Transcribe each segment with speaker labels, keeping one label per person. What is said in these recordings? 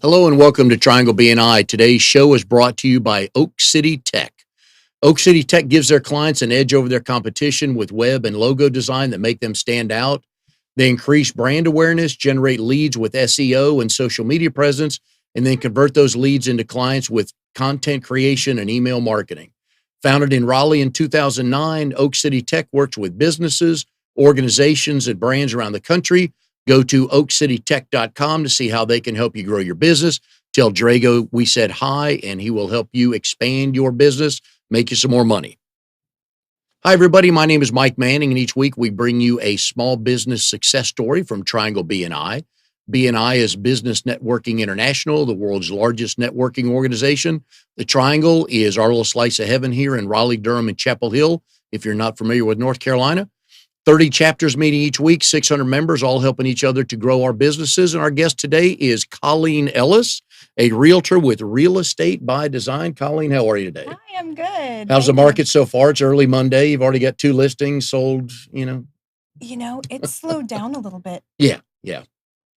Speaker 1: Hello and welcome to Triangle BNI. Today's show is brought to you by Oak City Tech. Oak City Tech gives their clients an edge over their competition with web and logo design that make them stand out. They increase brand awareness, generate leads with SEO and social media presence, and then convert those leads into clients with content creation and email marketing. Founded in Raleigh in 2009, Oak City Tech works with businesses, organizations, and brands around the country. Go to oakcitytech.com to see how they can help you grow your business. Tell Drago we said hi, and he will help you expand your business, make you some more money. Hi, everybody. My name is Mike Manning, and each week we bring you a small business success story from Triangle BNI. BNI is Business Networking International, the world's largest networking organization. The Triangle is our little slice of heaven here in Raleigh, Durham, and Chapel Hill, if you're not familiar with North Carolina. 30 chapters meeting each week, 600 members, all helping each other to grow our businesses. And our guest today is Colleen Ellis, a realtor with Real Estate by Design. Colleen, how are you today?
Speaker 2: Hi, I'm good.
Speaker 1: How's the market so far? It's early Monday. You've already got 2 listings sold,
Speaker 2: It's slowed down a little bit.
Speaker 1: Yeah.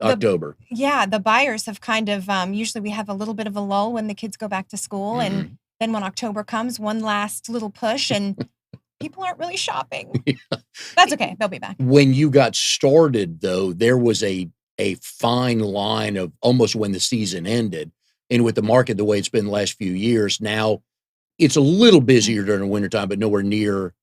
Speaker 1: October.
Speaker 2: The buyers have kind of, usually we have a little bit of a lull when the kids go back to school. And then when October comes, one last little push and people aren't really shopping. That's okay. They'll be back.
Speaker 1: When you got started, though, there was a fine line of almost when the season ended. And with the market the way it's been the last few years, now it's a little busier during the wintertime, but nowhere near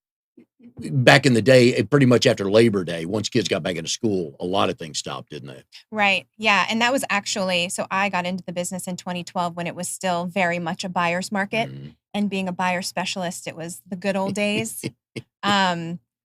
Speaker 1: back in the day, pretty much after Labor Day, once kids got back into school, a lot of things stopped, didn't they?
Speaker 2: Right. Yeah. And that was actually, so I got into the business in 2012 when it was still very much a buyer's market. And being a buyer specialist, it was the good old days.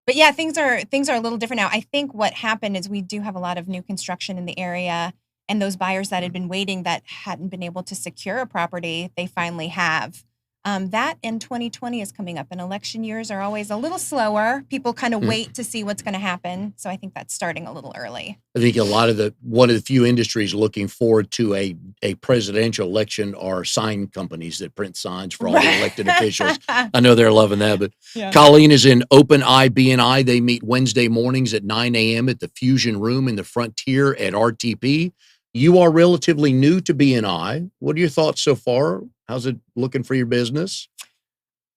Speaker 2: But yeah, things are a little different now. I think what happened is we do have a lot of new construction in the area, and those buyers that had been waiting that hadn't been able to secure a property, they finally have. That in 2020 is coming up, and election years are always a little slower. People kind of wait to see what's going to happen. So I think that's starting a little early.
Speaker 1: I think one of the few industries looking forward to a presidential election are sign companies that print signs for all the elected officials. I know they're loving that, but yeah. Colleen is in Open Eye BNI. They meet Wednesday mornings at 9 a.m. at the Fusion Room in the Frontier at RTP. You are relatively new to BNI. What are your thoughts so far? How's it looking for your business?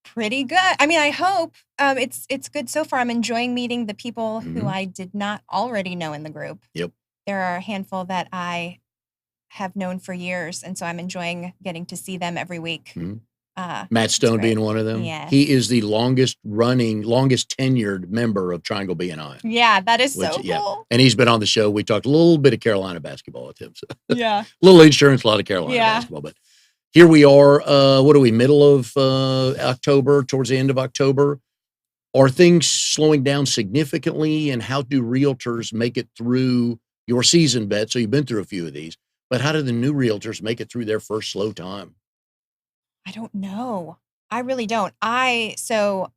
Speaker 2: Pretty good. I mean, I hope it's good so far. I'm enjoying meeting the people who I did not already know in the group.
Speaker 1: Yep.
Speaker 2: There are a handful that I have known for years, and so I'm enjoying getting to see them every week.
Speaker 1: Matt Stone being one of them.
Speaker 2: Yes.
Speaker 1: He is the longest tenured member of Triangle BNI.
Speaker 2: Yeah, that is so cool. Yeah.
Speaker 1: And he's been on the show. We talked a little bit of Carolina basketball with him. So.
Speaker 2: Yeah.
Speaker 1: A little insurance, a lot of Carolina basketball. But here we are, what are we, middle of October, towards the end of October. Are things slowing down significantly? And how do realtors make it through your season bet? So you've been through a few of these. But how do the new realtors make it through their first slow time?
Speaker 2: I don't know. I really don't. So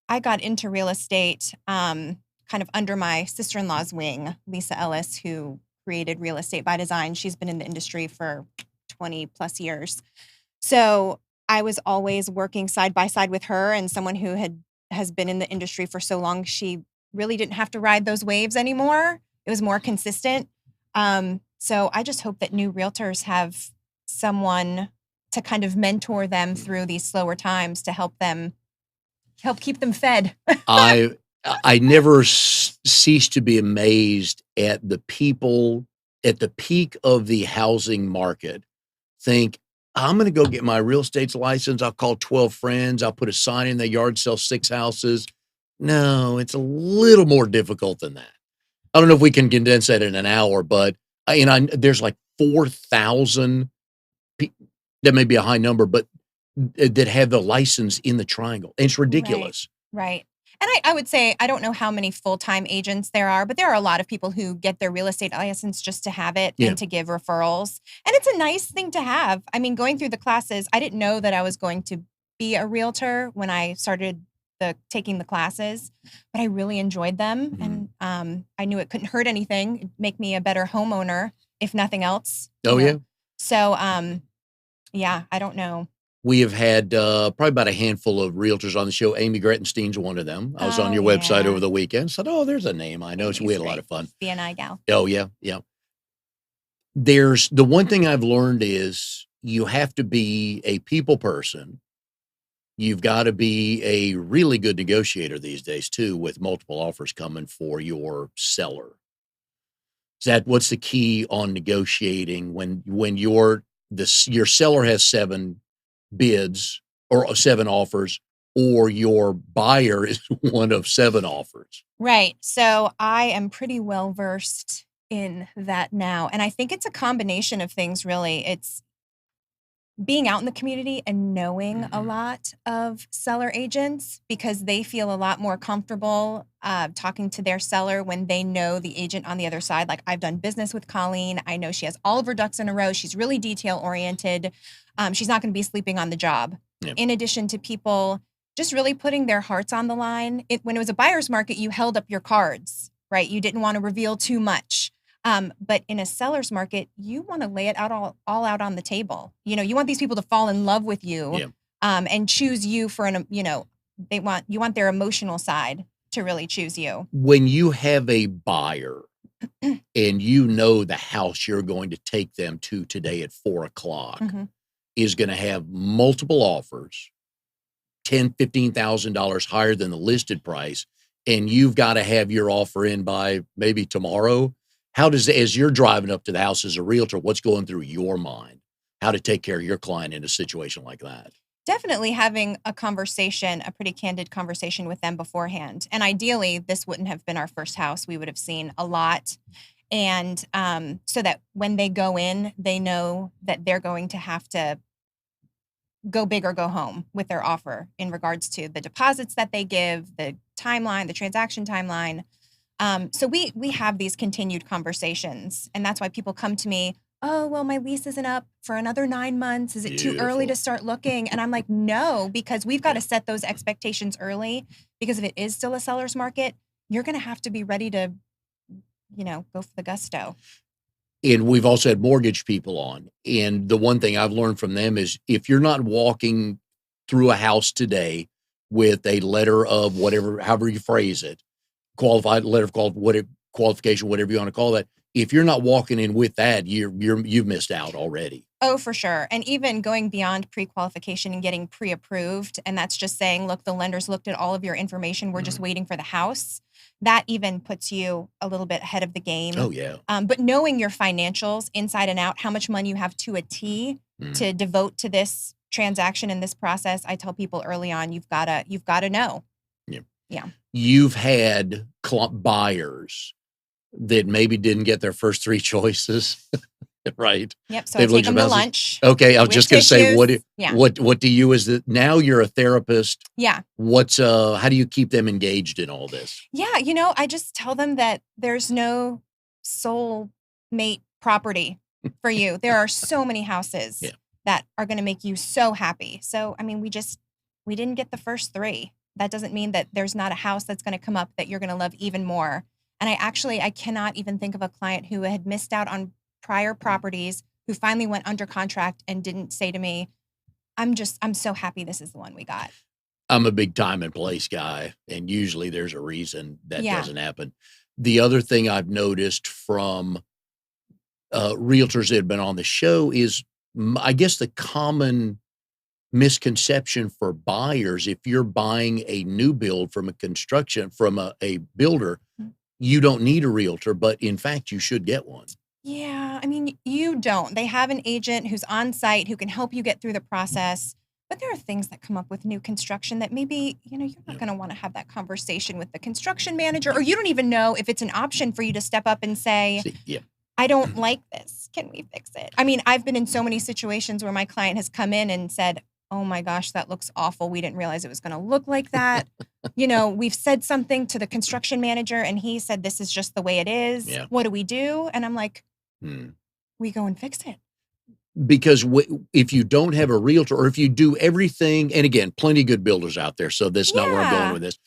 Speaker 2: I got into real estate kind of under my sister-in-law's wing, Lisa Ellis, who created Real Estate by Design. She's been in the industry for 20 plus years. So I was always working side by side with her, and someone who has been in the industry for so long, she really didn't have to ride those waves anymore. It was more consistent. So I just hope that new realtors have someone to kind of mentor them through these slower times to help keep them fed.
Speaker 1: I never cease to be amazed at the people at the peak of the housing market think, I'm going to go get my real estate license. I'll call 12 friends. I'll put a sign in their yard, sell 6 houses. No, it's a little more difficult than that. I don't know if we can condense that in an hour, but there's like 4,000 that may be a high number, but that have the license in the Triangle. It's ridiculous.
Speaker 2: Right. And I would say, I don't know how many full-time agents there are, but there are a lot of people who get their real estate license just to have it and to give referrals. And it's a nice thing to have. I mean, going through the classes, I didn't know that I was going to be a realtor when I started taking the classes, but I really enjoyed them. And I knew it couldn't hurt anything. It'd make me a better homeowner, if nothing else.
Speaker 1: Yeah.
Speaker 2: So, I don't know.
Speaker 1: We have had probably about a handful of realtors on the show. Amy Grettenstein's one of them. I was on your website over the weekend. Said, there's a name I know. So we had a lot of fun.
Speaker 2: BNI gal.
Speaker 1: Oh, yeah. There's the one thing I've learned is you have to be a people person. You've got to be a really good negotiator these days too, with multiple offers coming for your seller. Is that what's the key on negotiating when your seller has 7 bids or 7 offers, or your buyer is one of 7 offers?
Speaker 2: Right. So I am pretty well versed in that now. And I think it's a combination of things, really. It's being out in the community and knowing a
Speaker 1: Mhm.
Speaker 2: lot of seller agents because they feel a lot more comfortable talking to their seller when they know the agent on the other side. Like, I've done business with Colleen. I know she has all of her ducks in a row. She's really detail oriented. She's not going to be sleeping on the job.
Speaker 1: Yeah.
Speaker 2: In addition to people just really putting their hearts on the line. When it was a buyer's market, you held up your cards, right? You didn't want to reveal too much. But in a seller's market, you want to lay it out all out on the table. You want these people to fall in love with you,
Speaker 1: Yeah.
Speaker 2: and choose you for you want their emotional side to really choose you.
Speaker 1: When you have a buyer and you know the house you're going to take them to today at 4 o'clock
Speaker 2: Mhm.
Speaker 1: is going to have multiple offers, $10,000, $15,000 higher than the listed price, and you've got to have your offer in by maybe tomorrow. As you're driving up to the house as a realtor, what's going through your mind? How to take care of your client in a situation like that?
Speaker 2: Definitely having a conversation, a pretty candid conversation with them beforehand. And ideally, this wouldn't have been our first house. We would have seen a lot. And so that when they go in, they know that they're going to have to go big or go home with their offer in regards to the deposits that they give, the timeline, the transaction timeline. So we have these continued conversations, and that's why people come to me. Oh, well, my lease isn't up for another 9 months. Is it too early
Speaker 1: Beautiful.
Speaker 2: to start looking? And I'm like, no, because we've got
Speaker 1: Yeah.
Speaker 2: to set those expectations early. Because if it is still a seller's market, you're going to have to be ready to, go for the gusto.
Speaker 1: And we've also had mortgage people on. And the one thing I've learned from them is if you're not walking through a house today with a letter of whatever, however you phrase it, qualified letter of whatever qualification, whatever you want to call that, if you're not walking in with that, you've missed out already.
Speaker 2: Oh, for sure. And even going beyond pre-qualification and getting pre-approved, and that's just saying, look, the lenders looked at all of your information. We're just
Speaker 1: Mhm.
Speaker 2: waiting for the house. That even puts you a little bit ahead of the game.
Speaker 1: Oh yeah.
Speaker 2: But knowing your financials inside and out, how much money you have to a T
Speaker 1: Mhm.
Speaker 2: to devote to this transaction and this process, I tell people early on, you've gotta know.
Speaker 1: Yeah.
Speaker 2: Yeah.
Speaker 1: You've had buyers that maybe didn't get their first 3 choices. Right.
Speaker 2: Yep. So I
Speaker 1: They've
Speaker 2: take
Speaker 1: looked at
Speaker 2: them to
Speaker 1: houses.
Speaker 2: lunch
Speaker 1: Okay, I was
Speaker 2: with
Speaker 1: just gonna say,
Speaker 2: tissues. Yeah.
Speaker 1: what do you, is that now you're a therapist?
Speaker 2: Yeah.
Speaker 1: How do you keep them engaged in all this?
Speaker 2: Yeah, I just tell them that there's no soul mate property for you. There are so many houses
Speaker 1: Yeah.
Speaker 2: that are going to make you so happy. So, I mean, we didn't get the first 3. That doesn't mean that there's not a house that's going to come up that you're going to love even more. And I cannot even think of a client who had missed out on prior properties who finally went under contract and didn't say to me, I'm so happy this is the one we got.
Speaker 1: I'm a big time and place guy, and usually there's a reason that
Speaker 2: Yeah.
Speaker 1: doesn't happen. The other thing I've noticed from, realtors that have been on the show is, I guess the common misconception for buyers, if you're buying a new build from a builder,
Speaker 2: Mm.
Speaker 1: you don't need a realtor, but in fact, you should get one.
Speaker 2: Yeah, I mean, you don't. They have an agent who's on site who can help you get through the process. But there are things that come up with new construction that maybe, you're
Speaker 1: Yeah.
Speaker 2: not going to want to have that conversation with the construction manager, or you don't even know if it's an option for you to step up and say,
Speaker 1: See, yeah.
Speaker 2: I don't like this. Can we fix it? I mean, I've been in so many situations where my client has come in and said, oh my gosh, that looks awful. We didn't realize it was going to look like that. We've said something to the construction manager and he said, this is just the way it is.
Speaker 1: Yeah.
Speaker 2: What do we do? And I'm like,
Speaker 1: Hmm.
Speaker 2: we go and fix it.
Speaker 1: Because if you don't have a realtor, or if you do everything, and again, plenty of good builders out there, so that's not where I'm going
Speaker 2: Yeah.
Speaker 1: with this.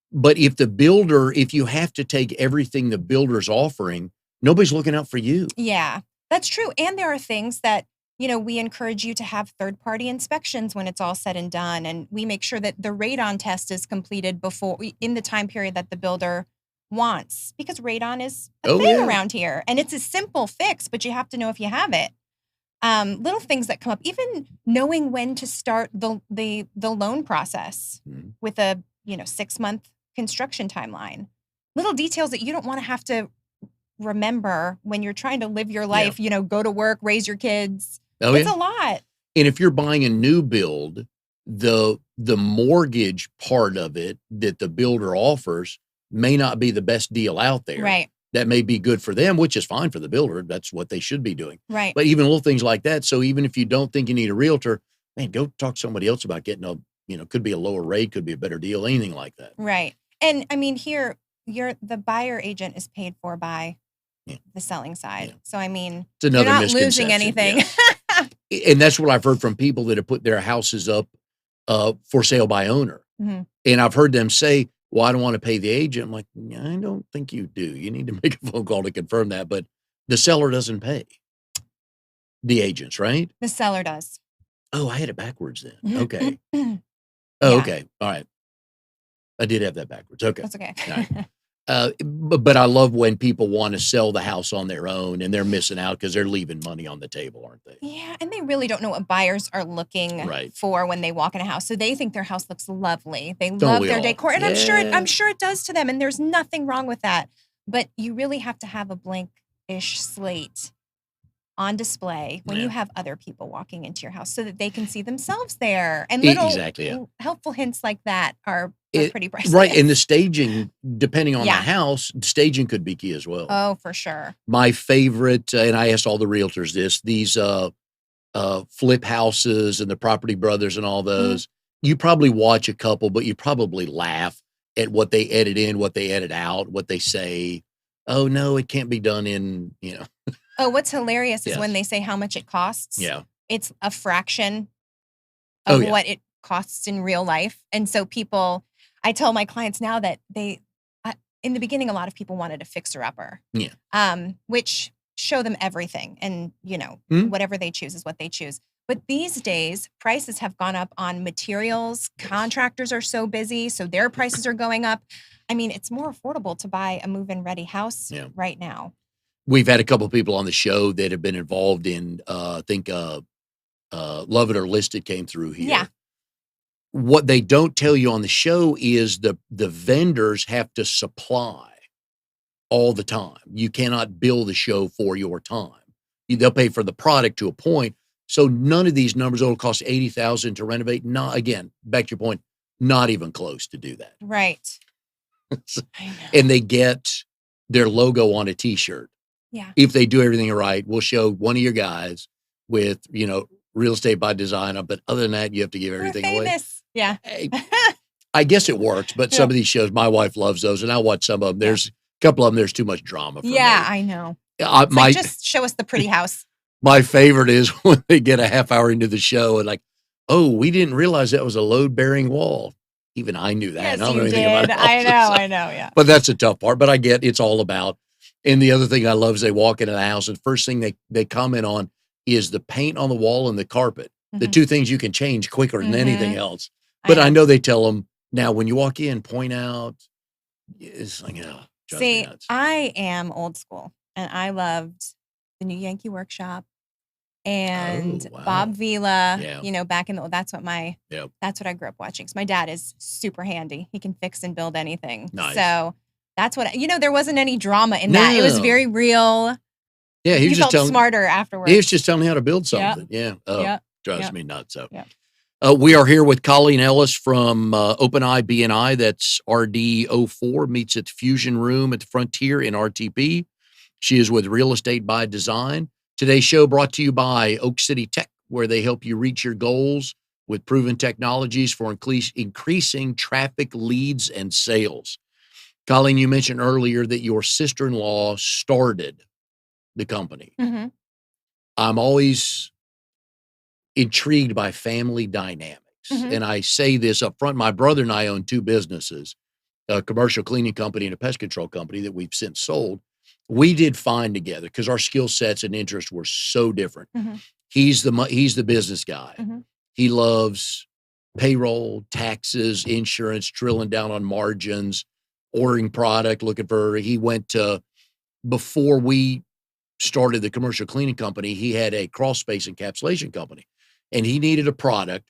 Speaker 1: But if you have to take everything the builder's offering, nobody's looking out for you.
Speaker 2: Yeah, that's true. And there are things that, we encourage you to have third-party inspections when it's all said and done. And we make sure that the radon test is completed in the time period that the builder wants, because radon is a
Speaker 1: Oh,
Speaker 2: thing
Speaker 1: yeah.
Speaker 2: around here, and it's a simple fix, but you have to know if you have it. Little things that come up, even knowing when to start the loan process
Speaker 1: Mhm.
Speaker 2: with a 6-month construction timeline. Little details that you don't want to have to remember when you're trying to live your
Speaker 1: Yeah.
Speaker 2: life, go to work, raise your kids.
Speaker 1: Oh,
Speaker 2: It's
Speaker 1: yeah.
Speaker 2: a lot.
Speaker 1: And if you're buying a new build, the mortgage part of it that the builder offers may not be the best deal out there.
Speaker 2: Right.
Speaker 1: That may be good for them, which is fine for the builder. That's what they should be doing.
Speaker 2: Right.
Speaker 1: But even little things like that. So even if you don't think you need a realtor, man, go talk to somebody else about getting could be a lower rate, could be a better deal, anything like that.
Speaker 2: Right. And I mean, here, the buyer agent is paid for by the selling side.
Speaker 1: Yeah.
Speaker 2: So, I mean,
Speaker 1: It's another
Speaker 2: you're not
Speaker 1: misconception.
Speaker 2: losing anything.
Speaker 1: Yeah. And that's what I've heard from people that have put their houses up for sale by owner.
Speaker 2: Mhm.
Speaker 1: And I've heard them say, well, I don't want to pay the agent. I'm like, I don't think you do. You need to make a phone call to confirm that. But the seller doesn't pay the agents, right?
Speaker 2: The seller does.
Speaker 1: Oh, I had it backwards then. Okay.
Speaker 2: Yeah.
Speaker 1: Oh, okay. All right. I did have that backwards. Okay.
Speaker 2: That's okay.
Speaker 1: All right. But I love when people want to sell the house on their own and they're missing out because they're leaving money on the table, aren't they?
Speaker 2: Yeah, and they really don't know what buyers are looking
Speaker 1: Right.
Speaker 2: for when they walk in a house. So they think their house looks lovely. They
Speaker 1: Don't
Speaker 2: love
Speaker 1: we
Speaker 2: their
Speaker 1: all?
Speaker 2: decor, and
Speaker 1: Yeah.
Speaker 2: I'm sure it does to them, and there's nothing wrong with that. But you really have to have a blank-ish slate on display when
Speaker 1: Yeah.
Speaker 2: you have other people walking into your house so that they can see themselves there. And little
Speaker 1: Exactly. Yeah.
Speaker 2: helpful hints like that are pretty priceless.
Speaker 1: Right. And the staging, depending on
Speaker 2: Yeah.
Speaker 1: the house, staging could be key as well.
Speaker 2: Oh, for sure.
Speaker 1: My favorite, and I asked all the realtors this, these flip houses and the Property Brothers and all those, you probably watch a couple, but you probably laugh at what they edit in, what they edit out, what they say. Oh, no, it can't be done in,
Speaker 2: Oh, what's hilarious is
Speaker 1: Yes.
Speaker 2: when they say how much it costs.
Speaker 1: Yeah.
Speaker 2: It's a fraction
Speaker 1: Oh,
Speaker 2: of
Speaker 1: yeah.
Speaker 2: what it costs in real life. And so I tell my clients now that in the beginning, a lot of people wanted a fixer-upper.
Speaker 1: Yeah.
Speaker 2: Which show them everything. And, whatever they choose is what they choose. But these days, prices have gone up on materials. Contractors are so busy, so their prices are going up. I mean, it's more affordable to buy a move-in ready house right now.
Speaker 1: We've had a couple of people on the show that have been involved in, I think, Love It or List It came through here.
Speaker 2: Yeah.
Speaker 1: What they don't tell you on the show is the vendors have to supply all the time. You cannot bill the show for your time. They'll pay for the product to a point. So none of these numbers, it'll cost $80,000 to renovate. Not, again, back to your point, not even close to do that.
Speaker 2: Right. I know.
Speaker 1: And they get their logo on a t-shirt.
Speaker 2: Yeah.
Speaker 1: If they do everything right, we'll show one of your guys with, Real Estate by Design. But other than that, you have to give everything
Speaker 2: We're
Speaker 1: away.
Speaker 2: famous. Yeah.
Speaker 1: Hey, I guess it works, but some of these shows, my wife loves those, and I watch some of them. There's a couple of them, there's too much drama for me.
Speaker 2: I know. Just show us the pretty house.
Speaker 1: My favorite is when they get a half hour into the show and like, oh, we didn't realize that was a load-bearing wall. Even I knew that.
Speaker 2: Yes,
Speaker 1: I don't know
Speaker 2: you
Speaker 1: anything
Speaker 2: did.
Speaker 1: about
Speaker 2: I know, yeah.
Speaker 1: But that's a tough part. But I get it's all about. And the other thing I love is they walk into the house and first thing they comment on is the paint on the wall and the carpet. The two things you can change quicker than anything else. But I know they tell them now when you walk in, point out. It's like, drives me nuts.
Speaker 2: I am old school and I loved the New Yankee Workshop and
Speaker 1: Oh, wow.
Speaker 2: Bob Vila.
Speaker 1: Yeah.
Speaker 2: Back in that's what I grew up watching. So my dad is super handy. He can fix and build anything.
Speaker 1: Nice.
Speaker 2: So that's what there wasn't any drama in that. It was
Speaker 1: No.
Speaker 2: very real.
Speaker 1: Yeah, he was just
Speaker 2: felt
Speaker 1: telling
Speaker 2: smarter afterwards.
Speaker 1: He was just telling me how to build something. Yeah. Oh,
Speaker 2: Yep.
Speaker 1: drives
Speaker 2: Yep.
Speaker 1: me nuts. So,
Speaker 2: Yep.
Speaker 1: We are here with Colleen Ellis from OpenEye BNI. That's RD04, meets at the Fusion Room at the Frontier in RTP. She is with Real Estate by Design. Today's show brought to you by Oak City Tech, where they help you reach your goals with proven technologies for increasing traffic, leads, and sales. Colleen, you mentioned earlier that your sister-in-law started the company.
Speaker 2: Mm-hmm.
Speaker 1: I'm always intrigued by family dynamics.
Speaker 2: Mhm.
Speaker 1: And I say this up front. My brother and I own two businesses, a commercial cleaning company and a pest control company that we've since sold. We did fine together because our skill sets and interests were so different.
Speaker 2: Mhm.
Speaker 1: He's the business guy.
Speaker 2: Mhm.
Speaker 1: He loves payroll, taxes, insurance, drilling down on margins. ordering product, looking for, he went to, before we started the commercial cleaning company, he had a crawl space encapsulation company, and he needed a product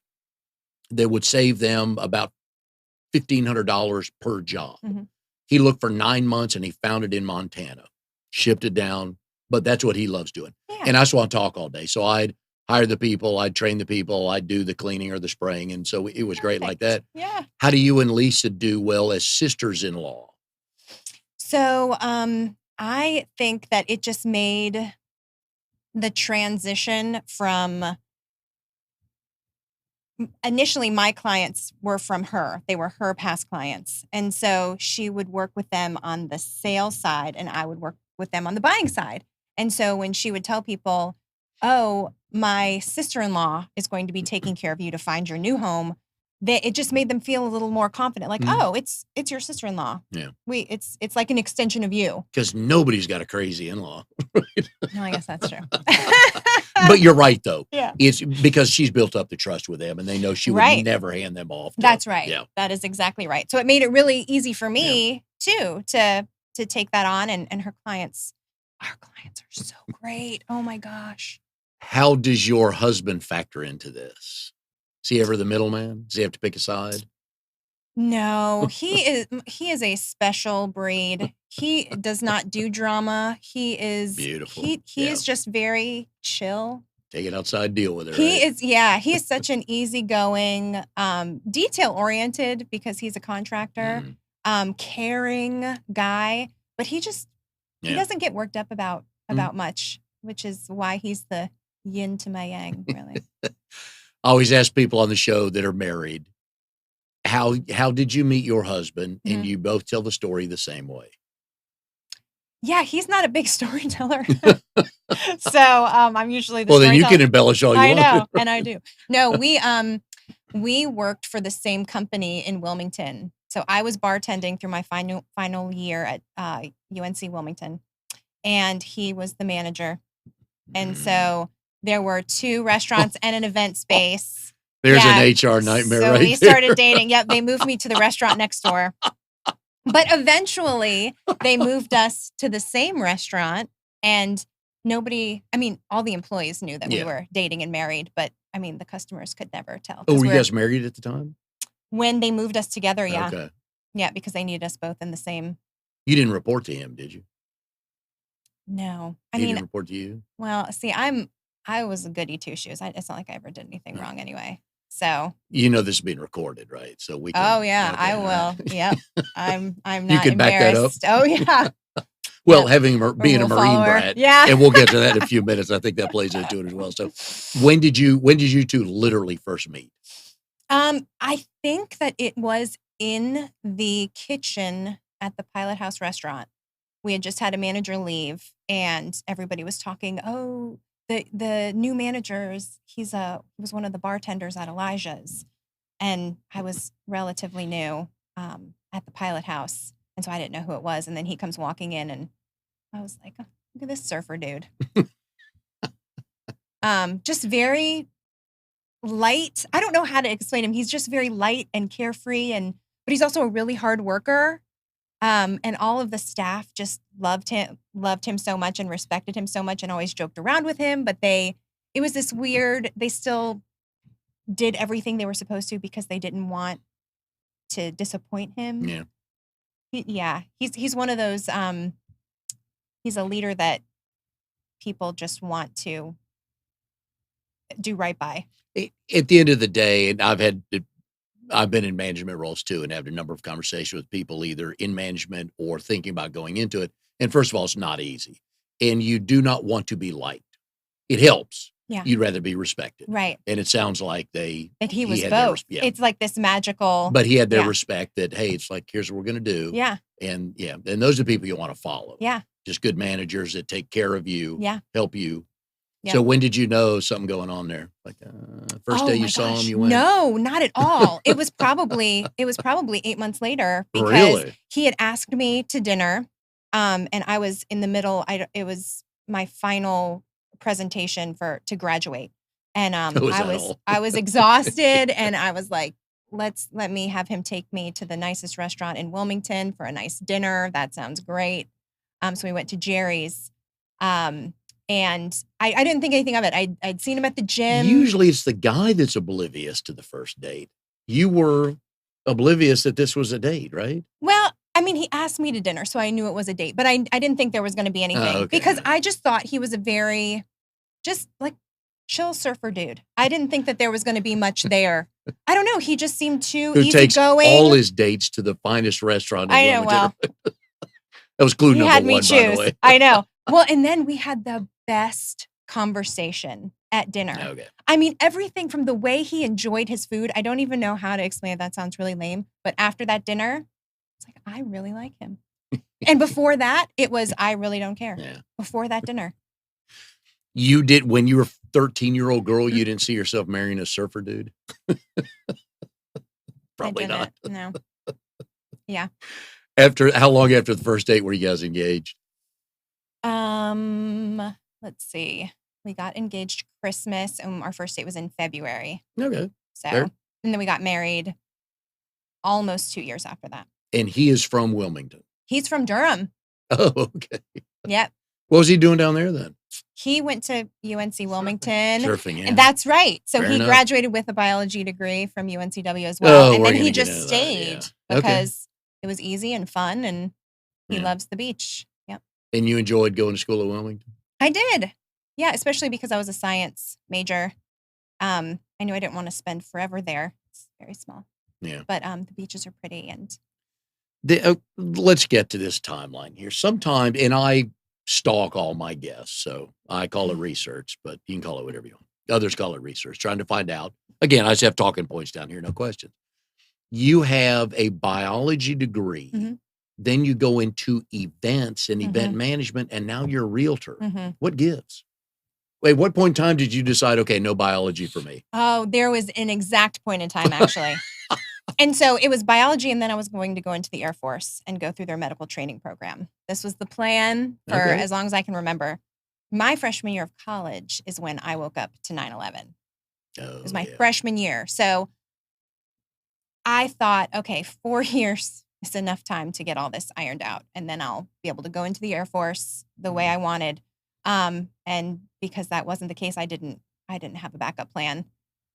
Speaker 1: that would save them about $1,500 per job.
Speaker 2: Mhm.
Speaker 1: He looked for 9 months and he found it in Montana, shipped it down, but that's what he loves doing.
Speaker 2: Yeah.
Speaker 1: And I just want to talk all day. So I'd hire the people, I'd train the people, I'd do the cleaning or the spraying. And so it was great like that.
Speaker 2: Yeah.
Speaker 1: How do you and Lisa do well as sisters-in-law?
Speaker 2: So I think that it just made the transition from, initially my clients were from her. They were her past clients. And so she would work with them on the sales side and I would work with them on the buying side. And so when she would tell people, oh, my sister-in-law is going to be taking care of you to find your new home, it just made them feel a little more confident. Like, oh, it's your sister-in-law.
Speaker 1: Yeah.
Speaker 2: It's like an extension of you.
Speaker 1: Because nobody's got a crazy in-law.
Speaker 2: No, I guess that's true.
Speaker 1: But you're right, though.
Speaker 2: Yeah.
Speaker 1: It's because she's built up the trust with them and they know she would
Speaker 2: Right.
Speaker 1: never hand them off.
Speaker 2: That's right.
Speaker 1: Yeah.
Speaker 2: That is exactly right. So it made it really easy for me too to take that on, and our clients are so great. Oh my gosh.
Speaker 1: How does your husband factor into this? Is he ever the middleman? Does he have to pick a side?
Speaker 2: No, he is a special breed. He does not do drama. He is
Speaker 1: Beautiful.
Speaker 2: He
Speaker 1: Yeah.
Speaker 2: is just very chill.
Speaker 1: Take it outside, deal with it.
Speaker 2: He
Speaker 1: right?
Speaker 2: is, yeah, he is such an easygoing, detail oriented because he's a contractor, caring guy, but he doesn't get worked up about much, which is why he's the yin to my yang, really.
Speaker 1: I always ask people on the show that are married, how did you meet your husband? And you both tell the story the same way.
Speaker 2: Yeah, he's not a big storyteller. So I'm usually the
Speaker 1: Well, then you can
Speaker 2: storyteller.
Speaker 1: embellish all you
Speaker 2: I
Speaker 1: want.
Speaker 2: know, and I do. No, we worked for the same company in Wilmington. So I was bartending through my final year at UNC Wilmington, and he was the manager. And so there were 2 restaurants and an event space.
Speaker 1: There's an HR nightmare,
Speaker 2: so
Speaker 1: right?
Speaker 2: we started dating. Yep, they moved me to the restaurant next door. But eventually they moved us to the same restaurant, and all the employees knew that we were dating and married, but the customers could never tell.
Speaker 1: Oh, were you guys married at the time?
Speaker 2: When they moved us together, yeah.
Speaker 1: Okay.
Speaker 2: Yeah, because they needed us both in the same.
Speaker 1: You didn't report to him, did you?
Speaker 2: No.
Speaker 1: He didn't report to you?
Speaker 2: Well, see, I was a goody two shoes. It's not like I ever did anything wrong anyway. So
Speaker 1: you know this is being recorded, right? So we can.
Speaker 2: Oh yeah,
Speaker 1: okay,
Speaker 2: I will.
Speaker 1: right.
Speaker 2: Yep. I'm not
Speaker 1: You can back that up.
Speaker 2: embarrassed. Oh yeah.
Speaker 1: Well,
Speaker 2: Yep.
Speaker 1: being a
Speaker 2: rule
Speaker 1: Marine
Speaker 2: follower.
Speaker 1: brat,
Speaker 2: Yeah.
Speaker 1: and we'll get to that in a few minutes. I think that plays into it as well. So, when did you 2 literally first meet?
Speaker 2: I think that it was in the kitchen at the Pilot House restaurant. We had just had a manager leave, and everybody was talking. Oh, the new managers. He was one of the bartenders at Elijah's, and I was relatively new at the Pilot House, and so I didn't know who it was. And then he comes walking in, and I was like, oh, "Look at this surfer dude." Just very light. I don't know how to explain him. He's just very light and carefree, but he's also a really hard worker. And all of the staff just loved him so much and respected him so much and always joked around with him. But it was this weird, they still did everything they were supposed to because they didn't want to disappoint him.
Speaker 1: Yeah.
Speaker 2: He's one of those, he's a leader that people just want to do right by.
Speaker 1: At the end of the day, and I've been in management roles too, and had a number of conversations with people either in management or thinking about going into it. And first of all, it's not easy, and you do not want to be liked. It helps.
Speaker 2: Yeah.
Speaker 1: You'd rather be respected.
Speaker 2: Right.
Speaker 1: And it sounds like that
Speaker 2: he was
Speaker 1: had
Speaker 2: both. It's like this magical.
Speaker 1: But he had their respect that, hey, it's like, here's what we're going to do.
Speaker 2: Yeah.
Speaker 1: And those are the people you want to follow.
Speaker 2: Yeah.
Speaker 1: Just good managers that take care of you.
Speaker 2: Yeah.
Speaker 1: Help you.
Speaker 2: Yeah.
Speaker 1: So when did you know something going on there? Like first day you saw him, you went?
Speaker 2: No, not at all. It was probably 8 months later because
Speaker 1: Really?
Speaker 2: he had asked me to dinner, and I was in the middle. It was my final presentation to graduate, and I was exhausted, and I was like let me have him take me to the nicest restaurant in Wilmington for a nice dinner. That sounds great. So we went to Jerry's. And I didn't think anything of it. I'd seen him at the gym.
Speaker 1: Usually it's the guy that's oblivious to the first date. You were oblivious that this was a date, right?
Speaker 2: Well, I mean, he asked me to dinner, so I knew it was a date, but I didn't think there was going to be anything
Speaker 1: okay.
Speaker 2: because I just thought he was a very just like chill surfer dude. I didn't think that there was going to be much there. I don't know. He just seemed too
Speaker 1: Who takes
Speaker 2: easygoing.
Speaker 1: all his dates to the finest restaurant in
Speaker 2: I know.
Speaker 1: Wilmington.
Speaker 2: Well,
Speaker 1: that was clue
Speaker 2: he
Speaker 1: number
Speaker 2: had me
Speaker 1: one,
Speaker 2: choose.
Speaker 1: by the way.
Speaker 2: I know. Well, and then we had the best conversation at dinner.
Speaker 1: Okay.
Speaker 2: I mean, everything from the way he enjoyed his food. I don't even know how to explain it. That sounds really lame. But after that dinner, it's like, I really like him. And before that, it was, I really don't care.
Speaker 1: Yeah.
Speaker 2: Before that dinner.
Speaker 1: You did, when you were a 13-year-old girl, you didn't see yourself marrying a surfer dude? Probably not.
Speaker 2: No. Yeah.
Speaker 1: How long after the first date were you guys engaged?
Speaker 2: Let's see. We got engaged Christmas, and our first date was in February.
Speaker 1: Okay.
Speaker 2: So,
Speaker 1: Fair.
Speaker 2: and then we got married almost 2 years after that.
Speaker 1: And he is from Wilmington.
Speaker 2: He's from Durham.
Speaker 1: Oh, okay.
Speaker 2: Yep.
Speaker 1: What was he doing down there then?
Speaker 2: He went to UNC Wilmington.
Speaker 1: Surfing, yeah.
Speaker 2: And that's right. So
Speaker 1: Fair
Speaker 2: he
Speaker 1: enough.
Speaker 2: graduated with a biology degree from UNCW as well.
Speaker 1: Oh,
Speaker 2: and
Speaker 1: we're
Speaker 2: then
Speaker 1: gonna
Speaker 2: he
Speaker 1: get
Speaker 2: just
Speaker 1: into that,
Speaker 2: stayed
Speaker 1: yeah. Okay.
Speaker 2: because it was easy and fun, and he
Speaker 1: Yeah.
Speaker 2: loves the beach. Yep.
Speaker 1: And you enjoyed going to school at Wilmington?
Speaker 2: I did. Yeah, especially because I was a science major. I knew I didn't want to spend forever there. It's very small.
Speaker 1: Yeah.
Speaker 2: But the beaches are pretty, and
Speaker 1: Let's get to this timeline here. Sometime, and I stalk all my guests, so I call it research, but you can call it whatever you want. Others call it research, trying to find out. Again, I just have talking points down here, no question. You have a biology degree,
Speaker 2: Mhm.
Speaker 1: then you go into events and event management, and now you're a realtor. What gives? Wait, what point in time did you decide, okay, no biology for me?
Speaker 2: Oh, there was an exact point in time, actually. And so it was biology, and then I was going to go into the Air Force and go through their medical training program. This was the plan for as long as I can remember. My freshman year of college is when I woke up to 9/11. It was my freshman year. So I thought, okay, 4 years is enough time to get all this ironed out, and then I'll be able to go into the Air Force the way I wanted. And because that wasn't the case, I didn't have a backup plan.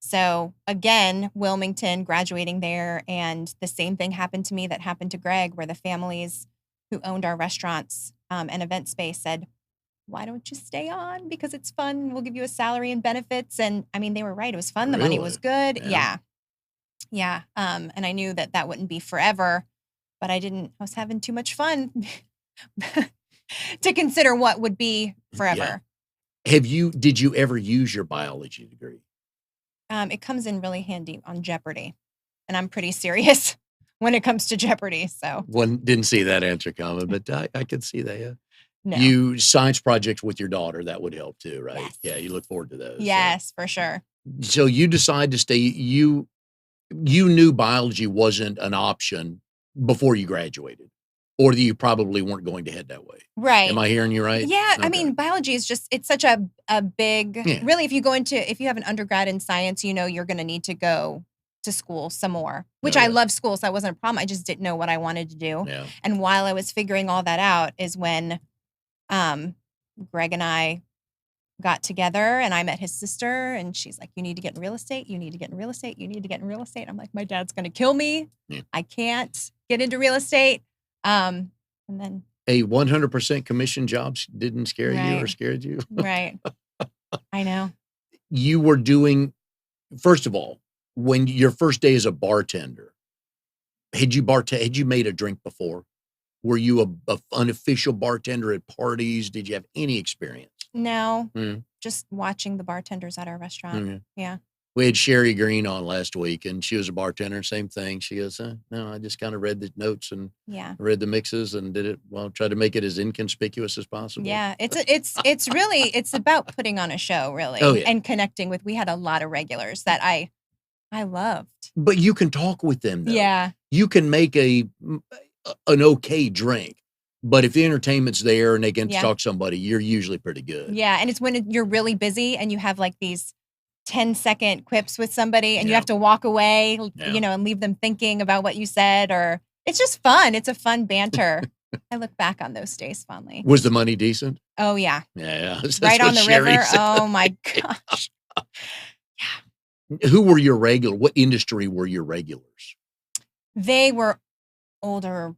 Speaker 2: So again, Wilmington, graduating there, and the same thing happened to me that happened to Greg, where the families who owned our restaurants and event space said, why don't you stay on? Because it's fun. We'll give you a salary and benefits. And I mean, they were right. It was fun. The money was good. Yeah. And I knew that wouldn't be forever, but I was having too much fun to consider what would be forever.
Speaker 1: Yeah. Did you ever use your biology degree?
Speaker 2: It comes in really handy on Jeopardy, and I'm pretty serious when it comes to Jeopardy. So
Speaker 1: One didn't see that answer coming, but I could see that. Yeah.
Speaker 2: no.
Speaker 1: You science projects with your daughter, that would help too, right?
Speaker 2: Yes.
Speaker 1: Yeah, you look forward to those.
Speaker 2: Yes, for sure.
Speaker 1: So you decide to stay. You knew biology wasn't an option before you graduated, or that you probably weren't going to head that way.
Speaker 2: Right.
Speaker 1: Am I hearing you right?
Speaker 2: Yeah.
Speaker 1: Okay.
Speaker 2: I mean, biology is it's such a big, really, if you have an undergrad in science, you're going to need to go to school some more, which I love school. So that wasn't a problem. I just didn't know what I wanted to do.
Speaker 1: Yeah.
Speaker 2: And while I was figuring all that out is when Greg and I got together, and I met his sister, and she's like, you need to get in real estate. You need to get in real estate. You need to get in real estate. I'm like, my dad's going to kill me.
Speaker 1: Yeah.
Speaker 2: I can't get into real estate. And then
Speaker 1: A 100% commission jobs didn't scare you or scared you?
Speaker 2: Right. I know.
Speaker 1: You were doing, first of all, when your first day as a bartender, had you made a drink before? Were you a unofficial bartender at parties? Did you have any experience?
Speaker 2: No, just watching the bartenders at our restaurant. Yeah.
Speaker 1: We had Sherry Green on last week, and she was a bartender. Same thing. She goes, no, I just kind of read the notes and read the mixes and did it. Well, try to make it as inconspicuous as possible.
Speaker 2: Yeah, it's really it's about putting on a show, really, and connecting with. We had a lot of regulars that I loved.
Speaker 1: But you can talk with them, though.
Speaker 2: Yeah,
Speaker 1: you can make an okay drink. But if the entertainment's there and they can talk to somebody, you're usually pretty good.
Speaker 2: Yeah, and it's when you're really busy and you have like these 10-second quips with somebody and you
Speaker 1: Yeah.
Speaker 2: have to walk away,
Speaker 1: Yeah.
Speaker 2: you know, and leave them thinking about what you said, or it's just fun. It's a fun banter. I look back on those days fondly.
Speaker 1: Was the money decent?
Speaker 2: Oh, yeah.
Speaker 1: Yeah. That's
Speaker 2: Right
Speaker 1: what
Speaker 2: on the
Speaker 1: Sherry
Speaker 2: river.
Speaker 1: said.
Speaker 2: Oh, my gosh.
Speaker 1: Who were your regular? What industry were your regulars?
Speaker 2: They were older,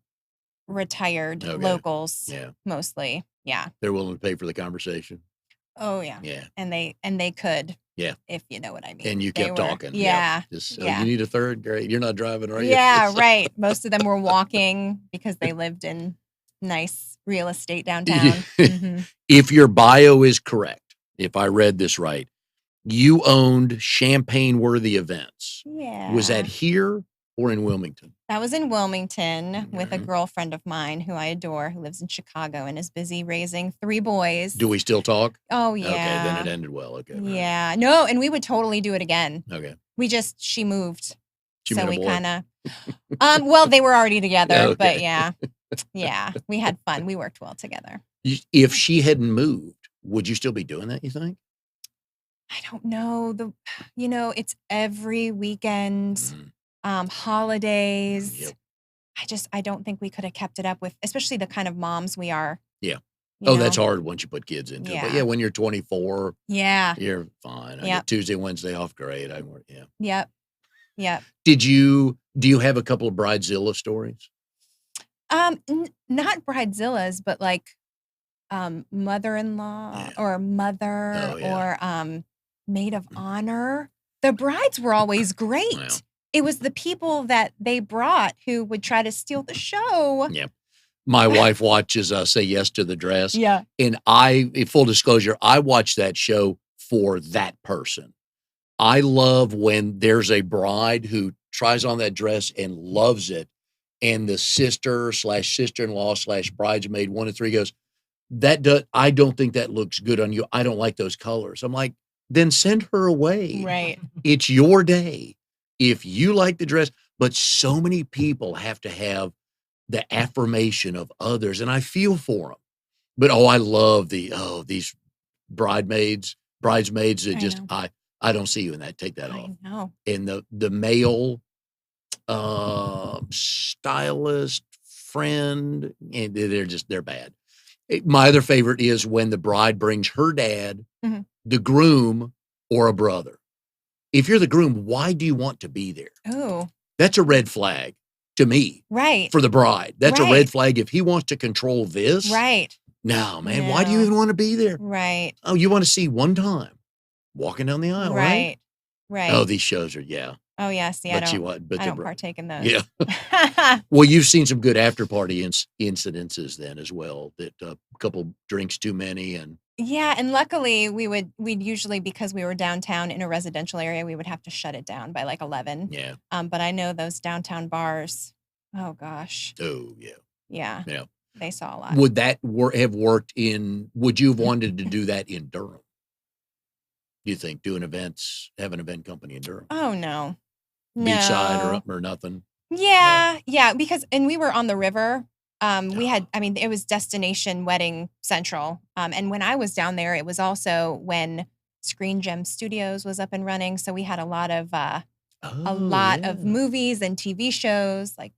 Speaker 2: retired
Speaker 1: Okay.
Speaker 2: locals,
Speaker 1: Yeah.
Speaker 2: mostly. Yeah.
Speaker 1: They're willing to pay for the conversation.
Speaker 2: Oh, yeah.
Speaker 1: Yeah.
Speaker 2: And they could.
Speaker 1: Yeah.
Speaker 2: If you know what I mean.
Speaker 1: And you
Speaker 2: They
Speaker 1: kept
Speaker 2: were-
Speaker 1: talking.
Speaker 2: Yeah.
Speaker 1: Just,
Speaker 2: Yeah.
Speaker 1: you need a third grade. You're not driving, are you?
Speaker 2: Yeah, right. Most of them were walking because they lived in nice real estate downtown. Mhm.
Speaker 1: If your bio is correct, if I read this right, you owned champagne-worthy events.
Speaker 2: Yeah.
Speaker 1: Was that here or in Wilmington?
Speaker 2: That was in Wilmington with a
Speaker 1: Okay.
Speaker 2: girlfriend of mine who I adore, who lives in Chicago and is busy raising 3 boys.
Speaker 1: Do we still talk?
Speaker 2: Oh, yeah.
Speaker 1: Okay, then it ended well. Okay. all right.
Speaker 2: Yeah. No, and we would totally do it again.
Speaker 1: Okay.
Speaker 2: She moved.
Speaker 1: She
Speaker 2: So
Speaker 1: met a
Speaker 2: we
Speaker 1: boy?
Speaker 2: kind of, well, they were already together,
Speaker 1: Okay.
Speaker 2: but yeah. Yeah. We had fun. We worked well together.
Speaker 1: If she hadn't moved, would you still be doing that, you think?
Speaker 2: I don't know. It's every weekend,
Speaker 1: Mm,
Speaker 2: holidays.
Speaker 1: Yep.
Speaker 2: I don't think we could have kept it up with, especially the kind of moms we are.
Speaker 1: Yeah.
Speaker 2: you
Speaker 1: That's
Speaker 2: know?
Speaker 1: hard once you put kids into it. But
Speaker 2: Yeah.
Speaker 1: yeah, when you're 24,
Speaker 2: Yeah.
Speaker 1: you're fine. I
Speaker 2: Yep.
Speaker 1: get Tuesday, Wednesday off. Great. I work. Yeah.
Speaker 2: Yep. Yep.
Speaker 1: Do you have a couple of Bridezilla stories?
Speaker 2: Not bridezillas, but like mother-in-law
Speaker 1: Yeah.
Speaker 2: or mother
Speaker 1: Oh, yeah.
Speaker 2: or maid of honor. The brides were always great.
Speaker 1: Wow.
Speaker 2: It was the people that they brought who would try to steal the show.
Speaker 1: Yeah. My wife watches Say Yes to the Dress.
Speaker 2: Yeah.
Speaker 1: And in full disclosure, I watch that show for that person. I love when there's a bride who tries on that dress and loves it. And the sister/sister-in-law/bridesmaid 1 of 3 goes, I don't think that looks good on you. I don't like those colors. I'm like, then send her away.
Speaker 2: Right.
Speaker 1: It's your day. If you like the dress, but so many people have to have the affirmation of others, and I feel for them. But I love these bridesmaids that
Speaker 2: I
Speaker 1: just
Speaker 2: know.
Speaker 1: I don't see you in that. Take that off.
Speaker 2: I know.
Speaker 1: And the male stylist friend, and they're bad. My other favorite is when the bride brings her dad,
Speaker 2: Mhm.
Speaker 1: the groom, or a brother. If you're the groom, why do you want to be there?
Speaker 2: Oh,
Speaker 1: That's a red flag to me
Speaker 2: right.
Speaker 1: for the bride. That's a
Speaker 2: Right.
Speaker 1: red flag. If he wants to control this,
Speaker 2: Right.
Speaker 1: no, man, why do you
Speaker 2: No.
Speaker 1: even want to be there?
Speaker 2: Right.
Speaker 1: Oh, you want to see one time walking down the aisle, right?
Speaker 2: Right.
Speaker 1: Oh, these shows are, yeah.
Speaker 2: Oh, yeah. See,
Speaker 1: But
Speaker 2: I
Speaker 1: you
Speaker 2: don't,
Speaker 1: what? But
Speaker 2: I
Speaker 1: the
Speaker 2: don't
Speaker 1: br-
Speaker 2: partake in those.
Speaker 1: Yeah. Well, you've seen some good after party incidences then as well. That a couple drinks too many, and
Speaker 2: Yeah, and luckily we'd usually, because we were downtown in a residential area, we would have to shut it down by like 11.
Speaker 1: yeah.
Speaker 2: But I know those downtown bars, oh gosh.
Speaker 1: Oh, yeah.
Speaker 2: Yeah.
Speaker 1: Yeah.
Speaker 2: They saw a lot.
Speaker 1: Would that have worked in? Would you have wanted to do that in Durham? Do you think have an event company in Durham,
Speaker 2: Oh no.
Speaker 1: beachside
Speaker 2: No.
Speaker 1: or nothing?
Speaker 2: Yeah, because we were on the river. We
Speaker 1: Oh.
Speaker 2: it was destination wedding central. And when I was down there, it was also when Screen Gem Studios was up and running. So we had a lot of
Speaker 1: Oh,
Speaker 2: movies and TV shows, like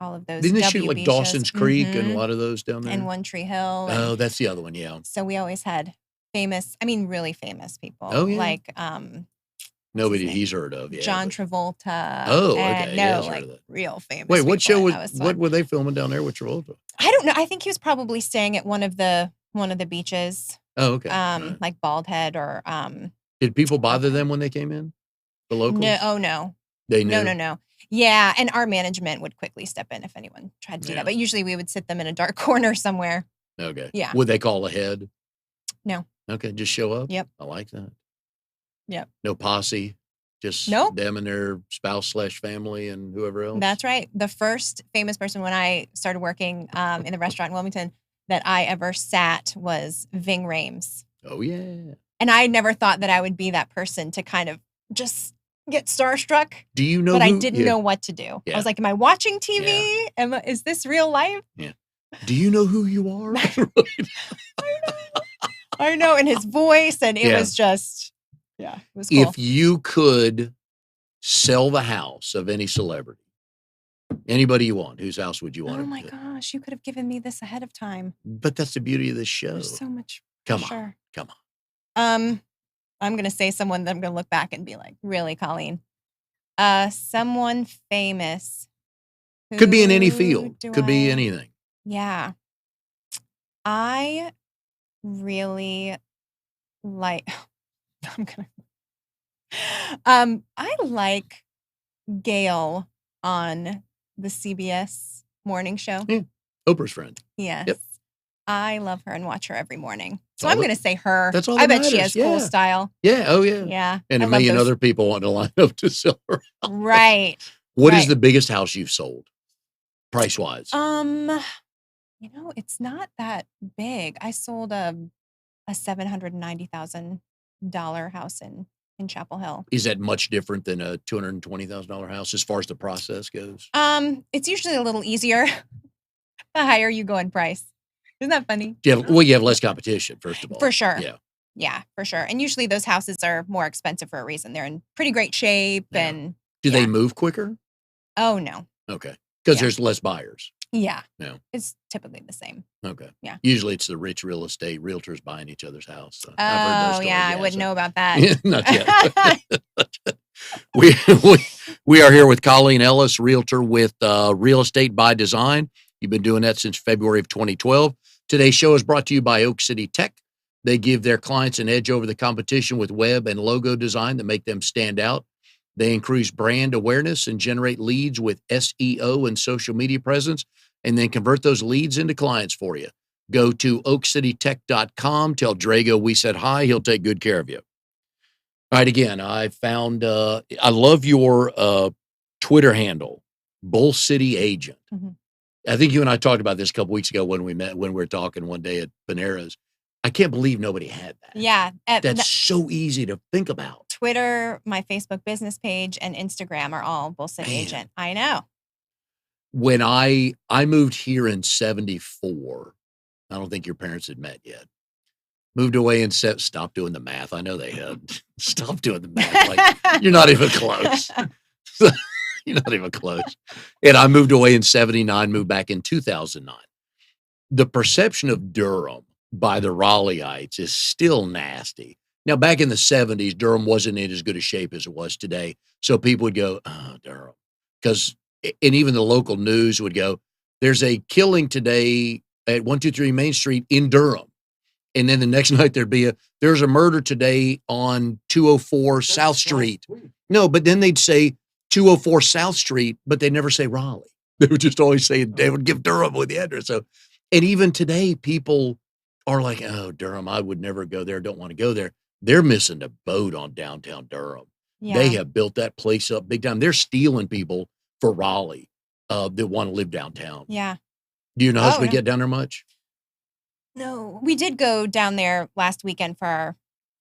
Speaker 2: all of those.
Speaker 1: Didn't they shoot
Speaker 2: WB
Speaker 1: like
Speaker 2: shows.
Speaker 1: Dawson's Creek and a
Speaker 2: Mhm.
Speaker 1: lot of those down there?
Speaker 2: And One Tree Hill.
Speaker 1: Oh,
Speaker 2: And
Speaker 1: that's the other one. Yeah.
Speaker 2: so we always had really famous people.
Speaker 1: Oh, yeah.
Speaker 2: Like
Speaker 1: Nobody
Speaker 2: name?
Speaker 1: he's heard of. Yeah.
Speaker 2: John
Speaker 1: but-
Speaker 2: Travolta.
Speaker 1: Oh, okay.
Speaker 2: And
Speaker 1: Yeah,
Speaker 2: no,
Speaker 1: I've heard
Speaker 2: like
Speaker 1: of that.
Speaker 2: real famous.
Speaker 1: Wait, what show
Speaker 2: people,
Speaker 1: was
Speaker 2: and that
Speaker 1: what
Speaker 2: fun.
Speaker 1: were they filming down there with Travolta?
Speaker 2: I don't know. I think he was probably staying at one of the beaches,
Speaker 1: Oh, okay. All right.
Speaker 2: like Bald Head or
Speaker 1: Did people bother them when they came in? The locals?
Speaker 2: no, oh no,
Speaker 1: They knew.
Speaker 2: no. Yeah, and our management would quickly step in if anyone tried to do
Speaker 1: Yeah.
Speaker 2: that. But usually we would sit them in a dark corner somewhere.
Speaker 1: Okay.
Speaker 2: Yeah.
Speaker 1: Would they call ahead?
Speaker 2: No.
Speaker 1: Okay, just show up?
Speaker 2: Yep.
Speaker 1: I like that.
Speaker 2: Yep.
Speaker 1: No posse, just
Speaker 2: Nope.
Speaker 1: them and their spouse/family and whoever else?
Speaker 2: That's right. The first famous person when I started working in the restaurant in Wilmington that I ever sat was Ving Rhames.
Speaker 1: Oh, yeah.
Speaker 2: And I never thought that I would be that person to kind of just get starstruck.
Speaker 1: Do you know
Speaker 2: But I
Speaker 1: who-
Speaker 2: didn't
Speaker 1: yeah.
Speaker 2: know what to do.
Speaker 1: Yeah.
Speaker 2: I was like, am I watching TV? Is this real life?
Speaker 1: Do you know who you are?
Speaker 2: I know. And his voice, and it
Speaker 1: Yeah.
Speaker 2: was just, Yeah, it was cool.
Speaker 1: If you could sell the house of any celebrity, anybody you want, whose house would you want
Speaker 2: Oh
Speaker 1: to
Speaker 2: my gosh, you could have given me this ahead of time.
Speaker 1: But that's the beauty of this show.
Speaker 2: There's so much
Speaker 1: Come
Speaker 2: pressure.
Speaker 1: on.
Speaker 2: I'm gonna say someone that I'm gonna look back and be like, really, Colleen? Someone famous.
Speaker 1: Could be in any
Speaker 2: Who
Speaker 1: field.
Speaker 2: do
Speaker 1: Could be
Speaker 2: I-
Speaker 1: anything.
Speaker 2: Yeah. I really like I'm gonna I like Gail on the CBS morning show.
Speaker 1: Yeah. Oprah's friend.
Speaker 2: Yes.
Speaker 1: Yep.
Speaker 2: I love her and watch her every morning. So
Speaker 1: All
Speaker 2: I'm
Speaker 1: that-
Speaker 2: going to say her.
Speaker 1: that's all
Speaker 2: I
Speaker 1: that
Speaker 2: bet she
Speaker 1: matters.
Speaker 2: has cool
Speaker 1: Yeah.
Speaker 2: style.
Speaker 1: Yeah. Oh, yeah.
Speaker 2: Yeah.
Speaker 1: And
Speaker 2: I
Speaker 1: a
Speaker 2: love
Speaker 1: million
Speaker 2: those-
Speaker 1: other people want to line up to sell her.
Speaker 2: Right.
Speaker 1: What is
Speaker 2: Right.
Speaker 1: the biggest house you've sold, price wise?
Speaker 2: It's not that big. I sold a $790,000 house in Chapel Hill.
Speaker 1: Is that much different than a $220,000 house as far as the process goes?
Speaker 2: It's usually a little easier the higher you go in price. Isn't that funny?
Speaker 1: You have less competition, first of all.
Speaker 2: For sure.
Speaker 1: Yeah.
Speaker 2: Yeah, for sure. And usually those houses are more expensive for a reason. They're in pretty great shape
Speaker 1: Yeah.
Speaker 2: and
Speaker 1: Do
Speaker 2: yeah.
Speaker 1: they move quicker?
Speaker 2: Oh no.
Speaker 1: Okay. Because
Speaker 2: Yeah.
Speaker 1: there's less buyers.
Speaker 2: Yeah.
Speaker 1: Yeah.
Speaker 2: It's typically the same.
Speaker 1: Okay.
Speaker 2: Yeah.
Speaker 1: Usually it's the rich real estate realtors buying each other's house. So
Speaker 2: Oh
Speaker 1: I've heard those stories.
Speaker 2: yeah, I wouldn't
Speaker 1: so-
Speaker 2: know about that.
Speaker 1: Yeah, not yet. we are here with Colleen Ellis, realtor with Real Estate by Design. You've been doing that since February of 2012. Today's show is brought to you by Oak City Tech. They give their clients an edge over the competition with web and logo design that make them stand out. They increase brand awareness and generate leads with SEO and social media presence, and then convert those leads into clients for you. Go to oakcitytech.com. Tell Drago we said hi. He'll take good care of you. All right, again, I found, I love your Twitter handle, Bull City Agent.
Speaker 2: Mhm.
Speaker 1: I think you and I talked about this a couple weeks ago when we were talking one day at Panera's. I can't believe nobody had that.
Speaker 2: Yeah.
Speaker 1: That's so easy to think about.
Speaker 2: Twitter, my Facebook business page, and Instagram are all Bull City
Speaker 1: Man.
Speaker 2: Agent. I know.
Speaker 1: When I moved here in 74, I don't think your parents had met yet. Moved away and stop doing the math. I know they had. Stop doing the math. Like, you're not even close. You're not even close. And I moved away in 79, moved back in 2009. The perception of Durham by the Raleigheites is still nasty. Now, back in the 70s, Durham wasn't in as good a shape as it was today. So people would go, oh, Durham. And even the local news would go, there's a killing today at 123 Main Street in Durham. And then the next night there's a murder today on 204 South Street. No, but then they'd say 204 South Street, but they never say Raleigh. They would just always say, they would give Durham with the address. So, and even today, people are like, oh, Durham, I would never go there. Don't want to go there. They're missing the boat on downtown Durham.
Speaker 2: Yeah.
Speaker 1: They have built that place up big time. They're stealing people for Raleigh that want to live downtown.
Speaker 2: Yeah.
Speaker 1: Do your husband
Speaker 2: no.
Speaker 1: get down there much?
Speaker 2: No. We did go down there last weekend for our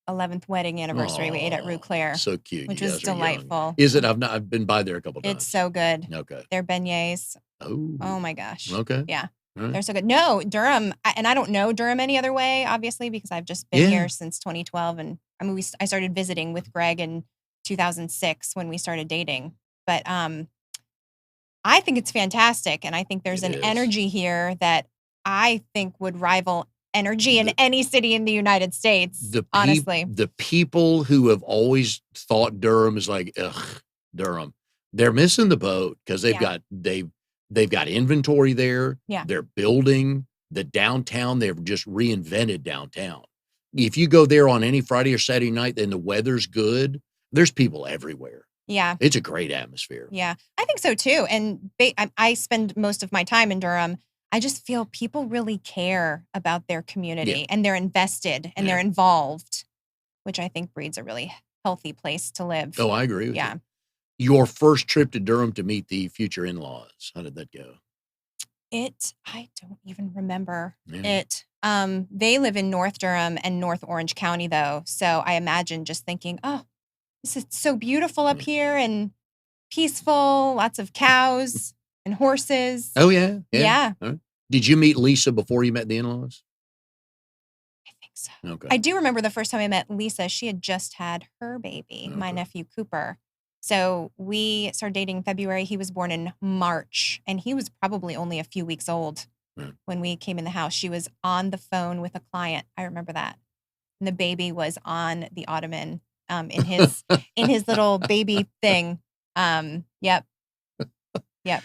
Speaker 2: 11th wedding anniversary. We ate at Rue Claire,
Speaker 1: So cute.
Speaker 2: which
Speaker 1: You
Speaker 2: was
Speaker 1: guys are young.
Speaker 2: delightful.
Speaker 1: Is it? I've been by there a couple times.
Speaker 2: It's so good.
Speaker 1: Okay.
Speaker 2: Their beignets.
Speaker 1: Oh.
Speaker 2: Oh my gosh.
Speaker 1: Okay.
Speaker 2: Yeah.
Speaker 1: All right.
Speaker 2: They're so good. No, Durham, and I don't know Durham any other way, obviously, because I've just been
Speaker 1: Yeah.
Speaker 2: here since 2012. And I mean, I started visiting with Greg in 2006 when we started dating. But I think it's fantastic. And I think there's
Speaker 1: It
Speaker 2: an
Speaker 1: is.
Speaker 2: energy here that I think would rival energy in any city in the United States, honestly.
Speaker 1: The people who have always thought Durham is like, ugh, Durham, they're missing the boat because they've got inventory there.
Speaker 2: Yeah.
Speaker 1: They're building the downtown. They've just reinvented downtown. If you go there on any Friday or Saturday night, then the weather's good. There's people everywhere.
Speaker 2: Yeah.
Speaker 1: It's a great atmosphere.
Speaker 2: Yeah, I think so too. And I spend most of my time in Durham. I just feel people really care about their community and they're invested and they're involved, which I think breeds a really healthy place to live.
Speaker 1: Oh, I agree with
Speaker 2: Yeah.
Speaker 1: you. Your first trip to Durham to meet the future in-laws, how did that go?
Speaker 2: I don't even remember
Speaker 1: Yeah.
Speaker 2: it. They live in North Durham and North Orange County though. So I imagine just thinking, oh, this is so beautiful up here and peaceful, lots of cows and horses.
Speaker 1: Oh, yeah.
Speaker 2: Yeah.
Speaker 1: All right. Did you meet Lisa before you met the in-laws?
Speaker 2: I think so.
Speaker 1: Okay.
Speaker 2: I do remember the first time I met Lisa, she had just had her baby, my
Speaker 1: Okay.
Speaker 2: nephew Cooper. So we started dating in February. He was born in March, and he was probably only a few weeks old
Speaker 1: Yeah.
Speaker 2: when we came in the house. She was on the phone with a client. I remember that. And the baby was on the ottoman in his little baby thing. Yep. Yep.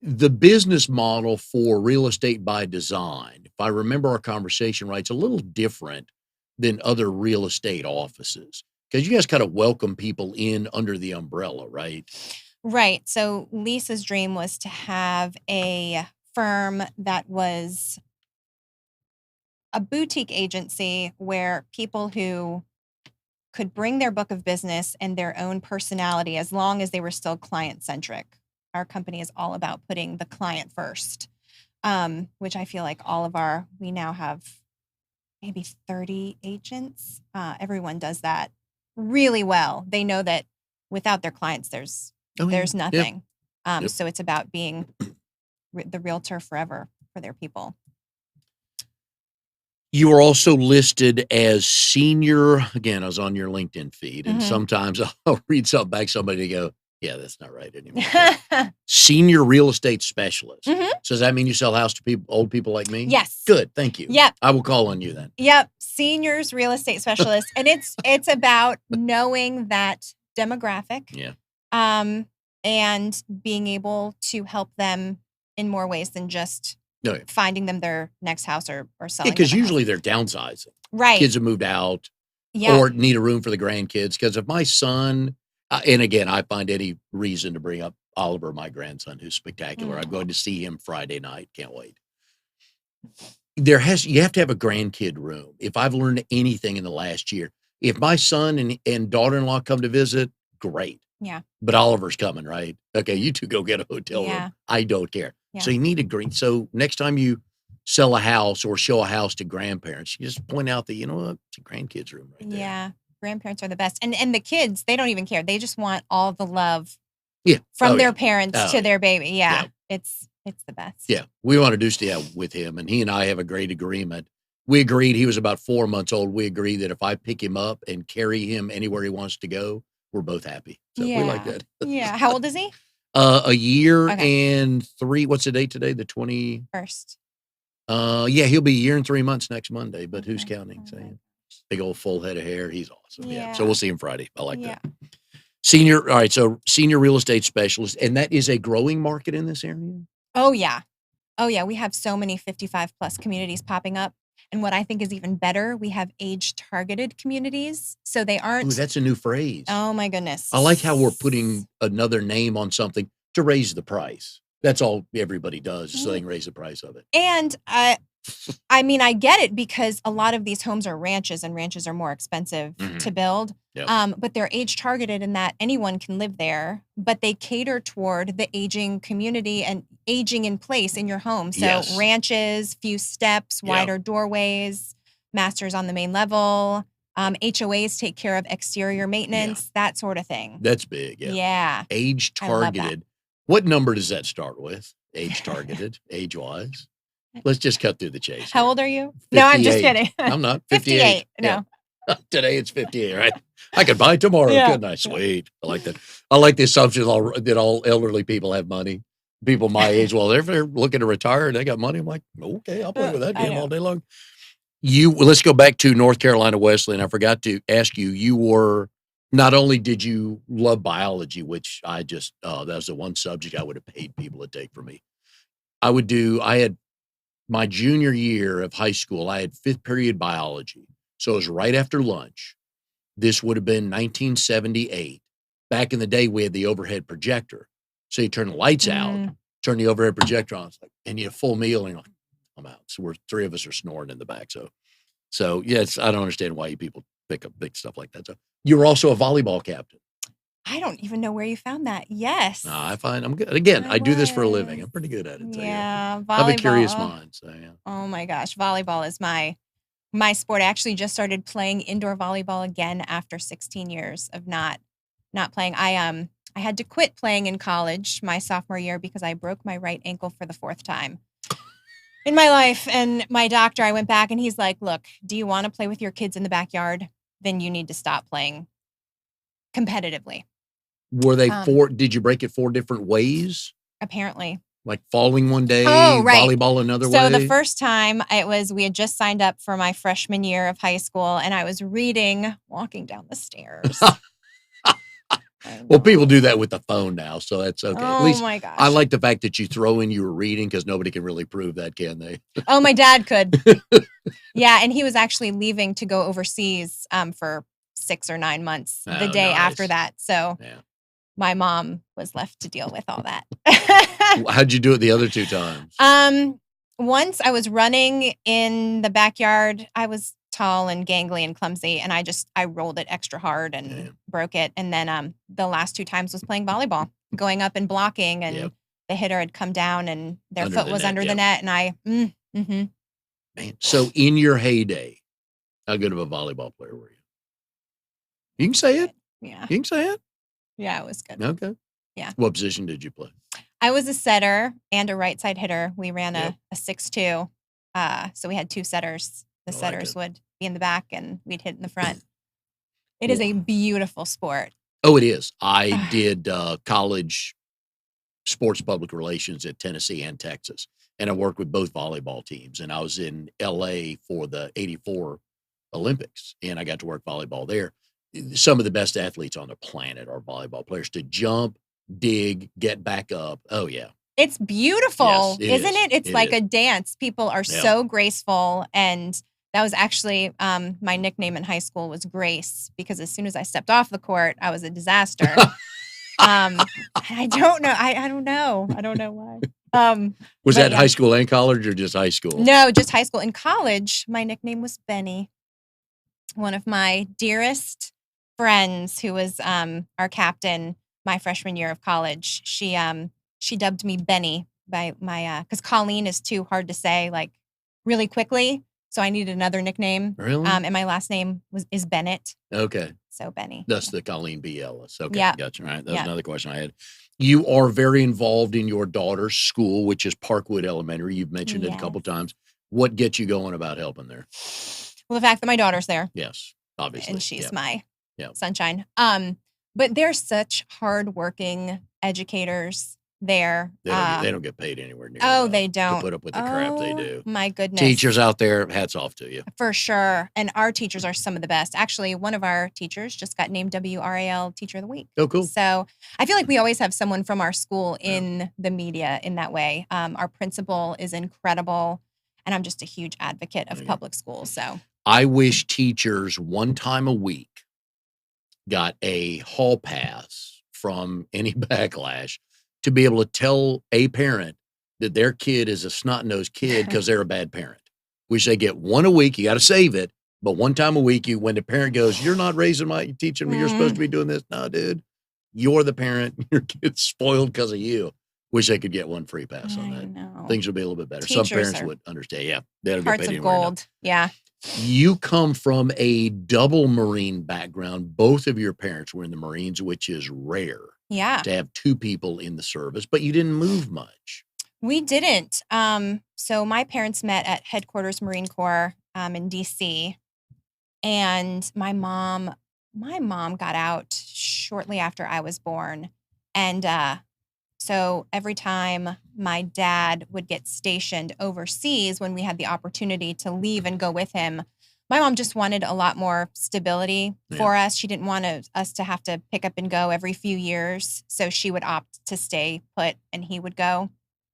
Speaker 1: The business model for real estate by design, if I remember our conversation right, it's a little different than other real estate offices because you guys kind of welcome people in under the umbrella, right?
Speaker 2: Right. So Lisa's dream was to have a firm that was a boutique agency where people who could bring their book of business and their own personality as long as they were still client centric. Our company is all about putting the client first, which I feel like we now have maybe 30 agents. Everyone does that really well. They know that without their clients, there's
Speaker 1: Oh, yeah. Yep.
Speaker 2: nothing.
Speaker 1: Yep.
Speaker 2: So it's about being the realtor forever for their people.
Speaker 1: You are also listed as senior. Again, I was on your LinkedIn feed, and
Speaker 2: Mhm.
Speaker 1: sometimes I'll read something back, somebody to go, yeah, that's not right anymore. Senior real estate specialist.
Speaker 2: Mhm.
Speaker 1: So does that mean you sell house to people, old people like me?
Speaker 2: Yes.
Speaker 1: Good. Thank you.
Speaker 2: Yep.
Speaker 1: I will call on you then.
Speaker 2: Yep. Seniors real estate specialist. And it's about knowing that demographic.
Speaker 1: Yeah.
Speaker 2: And being able to help them in more ways than just
Speaker 1: Oh, yeah.
Speaker 2: finding them their next house or selling.
Speaker 1: Because
Speaker 2: them a
Speaker 1: usually
Speaker 2: house.
Speaker 1: they're downsizing.
Speaker 2: Right.
Speaker 1: Kids have moved out
Speaker 2: Yeah.
Speaker 1: or need a room for the grandkids. Because if my son, and again, I find any reason to bring up Oliver, my grandson, who's spectacular. I'm going to see him Friday night. Can't wait. You have to have a grandkid room. If I've learned anything in the last year, if my son and daughter-in-law come to visit, great.
Speaker 2: Yeah.
Speaker 1: But Oliver's coming, right? Okay, you two go get a hotel
Speaker 2: Yeah.
Speaker 1: room. I don't care.
Speaker 2: Yeah.
Speaker 1: So you need a green. So next time you sell a house or show a house to grandparents, you just point out that, you know what, it's a grandkids room right there.
Speaker 2: Yeah. Grandparents are the best. And the kids, they don't even care. They just want all the love
Speaker 1: Yeah.
Speaker 2: from
Speaker 1: Oh,
Speaker 2: their
Speaker 1: yeah.
Speaker 2: parents
Speaker 1: Oh,
Speaker 2: to
Speaker 1: yeah.
Speaker 2: their baby. Yeah.
Speaker 1: Yeah.
Speaker 2: It's the best.
Speaker 1: Yeah. We want to do stuff with him, and he and I have a great agreement. We agreed he was about 4 months old. We agreed that if I pick him up and carry him anywhere he wants to go, we're both happy. So we like that.
Speaker 2: Yeah. How old is he?
Speaker 1: A year
Speaker 2: Okay.
Speaker 1: and 3. What's the date today? The 20.
Speaker 2: First.
Speaker 1: Yeah, he'll be a year and 3 months next Monday, but who's
Speaker 2: Okay.
Speaker 1: counting?
Speaker 2: Oh
Speaker 1: So,
Speaker 2: my
Speaker 1: yeah.
Speaker 2: gosh.
Speaker 1: Big old full head of hair. He's awesome. Yeah. So
Speaker 2: Yeah.
Speaker 1: we'll see him Friday. I like
Speaker 2: Yeah.
Speaker 1: that. Senior. All right. So senior real estate specialist. And that is a growing market in this area?
Speaker 2: Oh, yeah. Oh, yeah. We have so many 55 plus communities popping up. And what I think is even better, we have age targeted communities. So they
Speaker 1: Ooh,
Speaker 2: aren't.
Speaker 1: that's a new phrase.
Speaker 2: Oh, my goodness.
Speaker 1: I like how we're putting another name on something to raise the price. That's all everybody does, is so they can raise the price of it.
Speaker 2: And I mean, I get it because a lot of these homes are ranches and ranches are more expensive to build.
Speaker 1: Yep.
Speaker 2: But they're age targeted in that anyone can live there, but they cater toward the aging community and aging in place in your home. So
Speaker 1: Yes.
Speaker 2: ranches, few steps,
Speaker 1: Yep.
Speaker 2: wider doorways, masters on the main level. HOAs take care of exterior maintenance, that sort of thing.
Speaker 1: That's big. Yeah.
Speaker 2: Yeah.
Speaker 1: Age
Speaker 2: I love that.
Speaker 1: targeted. What number does that start with? Age targeted, age wise. Let's just cut through the chase.
Speaker 2: How
Speaker 1: here.
Speaker 2: old are you? No, I'm just
Speaker 1: 58.
Speaker 2: kidding.
Speaker 1: I'm not
Speaker 2: 58.
Speaker 1: 58. Yeah.
Speaker 2: No.
Speaker 1: Today it's 58, right? I could buy tomorrow,
Speaker 2: Yeah.
Speaker 1: couldn't I? Sweet. I like that. I like the assumption that all elderly people have money. People my age, well, if they're looking to retire and they got money, I'm like, okay, I'll play with that
Speaker 2: I
Speaker 1: game
Speaker 2: know.
Speaker 1: all day long. Let's go back to North Carolina Wesleyan. I forgot to ask you, not only did you love biology, which that was the one subject I would have paid people to take from me. I had my junior year of high school, I had 5th period biology. So it was right after lunch. This would have been 1978. Back in the day, we had the overhead projector. So you turn the lights out, turn the overhead projector on, and you have a full meal, and you're like, I'm out. So 3 of us are snoring in the back. So yes, I don't understand why you people pick up big stuff like that. So you were also a volleyball captain.
Speaker 2: I don't even know where you found that. Yes.
Speaker 1: No, I find I'm good. Again, I do this for a living.
Speaker 2: was.
Speaker 1: I'm pretty good at it. So
Speaker 2: Yeah.
Speaker 1: I have a curious
Speaker 2: volleyball.
Speaker 1: mind. So yeah.
Speaker 2: Oh my gosh. Volleyball is my sport. I actually just started playing indoor volleyball again after 16 years of not playing. I had to quit playing in college my sophomore year because I broke my right ankle for the 4th time. in my life. And my doctor, I went back and he's like, look, do you want to play with your kids in the backyard? Then you need to stop playing competitively.
Speaker 1: Were they did you break it 4 different ways?
Speaker 2: Apparently.
Speaker 1: Like falling one day,
Speaker 2: Oh, right.
Speaker 1: volleyball another way?
Speaker 2: So the first time we had just signed up for my freshman year of high school and I was reading, walking down the stairs.
Speaker 1: Well, people do that with the phone now, so that's okay. At
Speaker 2: Oh
Speaker 1: least
Speaker 2: my gosh.
Speaker 1: I like the fact that you throw in you were reading because nobody can really prove that, can they?
Speaker 2: Oh, my dad could. Yeah, and he was actually leaving to go overseas for 6 or 9 months the day after that. So my mom was left to deal with all that.
Speaker 1: How'd you do it the other 2 times?
Speaker 2: Once I was running in the backyard. I was tall and gangly and clumsy, and I rolled it extra hard and broke it. And then the last 2 times was playing volleyball, going up and blocking, and the hitter had come down and their foot was under the net, and I. Man,
Speaker 1: so in your heyday, how good of a volleyball player were you? You can say it.
Speaker 2: Yeah.
Speaker 1: You can say it.
Speaker 2: Yeah, it was good.
Speaker 1: Okay.
Speaker 2: Yeah.
Speaker 1: What position did you play?
Speaker 2: I was a setter and a right side hitter. We ran a 6-2. So we had 2 setters. The setters would be in the back and we'd hit in the front. It is a beautiful sport.
Speaker 1: Oh, it is. I did college sports public relations at Tennessee and Texas. And I worked with both volleyball teams. And I was in LA for the 84 Olympics. And I got to work volleyball there. Some of the best athletes on the planet are volleyball players. To jump, dig, get back up. Oh, yeah.
Speaker 2: It's beautiful,
Speaker 1: yes,
Speaker 2: isn't it? It's like a dance. People are so graceful. And that was actually my nickname in high school was Grace, because as soon as I stepped off the court, I was a disaster. I don't know. I don't know. I don't know why.
Speaker 1: Was that high school and college or just high school?
Speaker 2: No, just high school. In college, my nickname was Benny. One of my dearest friends, who was our captain my freshman year of college, she dubbed me Benny by my because Colleen is too hard to say like really quickly, so I needed another nickname.
Speaker 1: Really?
Speaker 2: And my last name is Bennett.
Speaker 1: Okay.
Speaker 2: So Benny.
Speaker 1: That's the Colleen B. Ellis. Okay, gotcha. All right, that's another question I had. You are very involved in your daughter's school, which is Parkwood Elementary. You've mentioned it a couple times. What gets you going about helping there?
Speaker 2: Well, the fact that my daughter's there.
Speaker 1: Yes, obviously.
Speaker 2: And she's my sunshine. But they're such hardworking educators there.
Speaker 1: They don't get paid anywhere near
Speaker 2: enough they don't.
Speaker 1: to put up with the crap they do.
Speaker 2: My goodness.
Speaker 1: Teachers out there, hats off to you.
Speaker 2: For sure. And our teachers are some of the best. Actually, one of our teachers just got named WRAL Teacher of the Week.
Speaker 1: Oh, cool.
Speaker 2: So I feel like we always have someone from our school in the media in that way. Our principal is incredible. And I'm just a huge advocate of public schools. So
Speaker 1: I wish teachers one time a week got a hall pass from any backlash to be able to tell a parent that their kid is a snot-nosed kid because they're a bad parent. Wish they get one a week. You got to save it. But one time a week, when the parent goes, you're not teaching me, you're supposed to be doing this. No, dude, you're the parent. Your kid's spoiled because of you. Wish they could get one free pass on that.
Speaker 2: Know.
Speaker 1: Things would be a little bit better.
Speaker 2: Teachers
Speaker 1: Some parents would understand. Yeah. They don't
Speaker 2: hearts
Speaker 1: get paid
Speaker 2: of
Speaker 1: anywhere
Speaker 2: gold. Yeah.
Speaker 1: You come from a double Marine background. Both of your parents were in the Marines, which is rare.
Speaker 2: Yeah.
Speaker 1: To have 2 people in the service, but you didn't move much.
Speaker 2: We didn't. So my parents met at Headquarters Marine Corps in DC. And my mom got out shortly after I was born. And so every time my dad would get stationed overseas, when we had the opportunity to leave and go with him, my mom just wanted a lot more stability for us. She didn't want us to have to pick up and go every few years. So she would opt to stay put and he would go.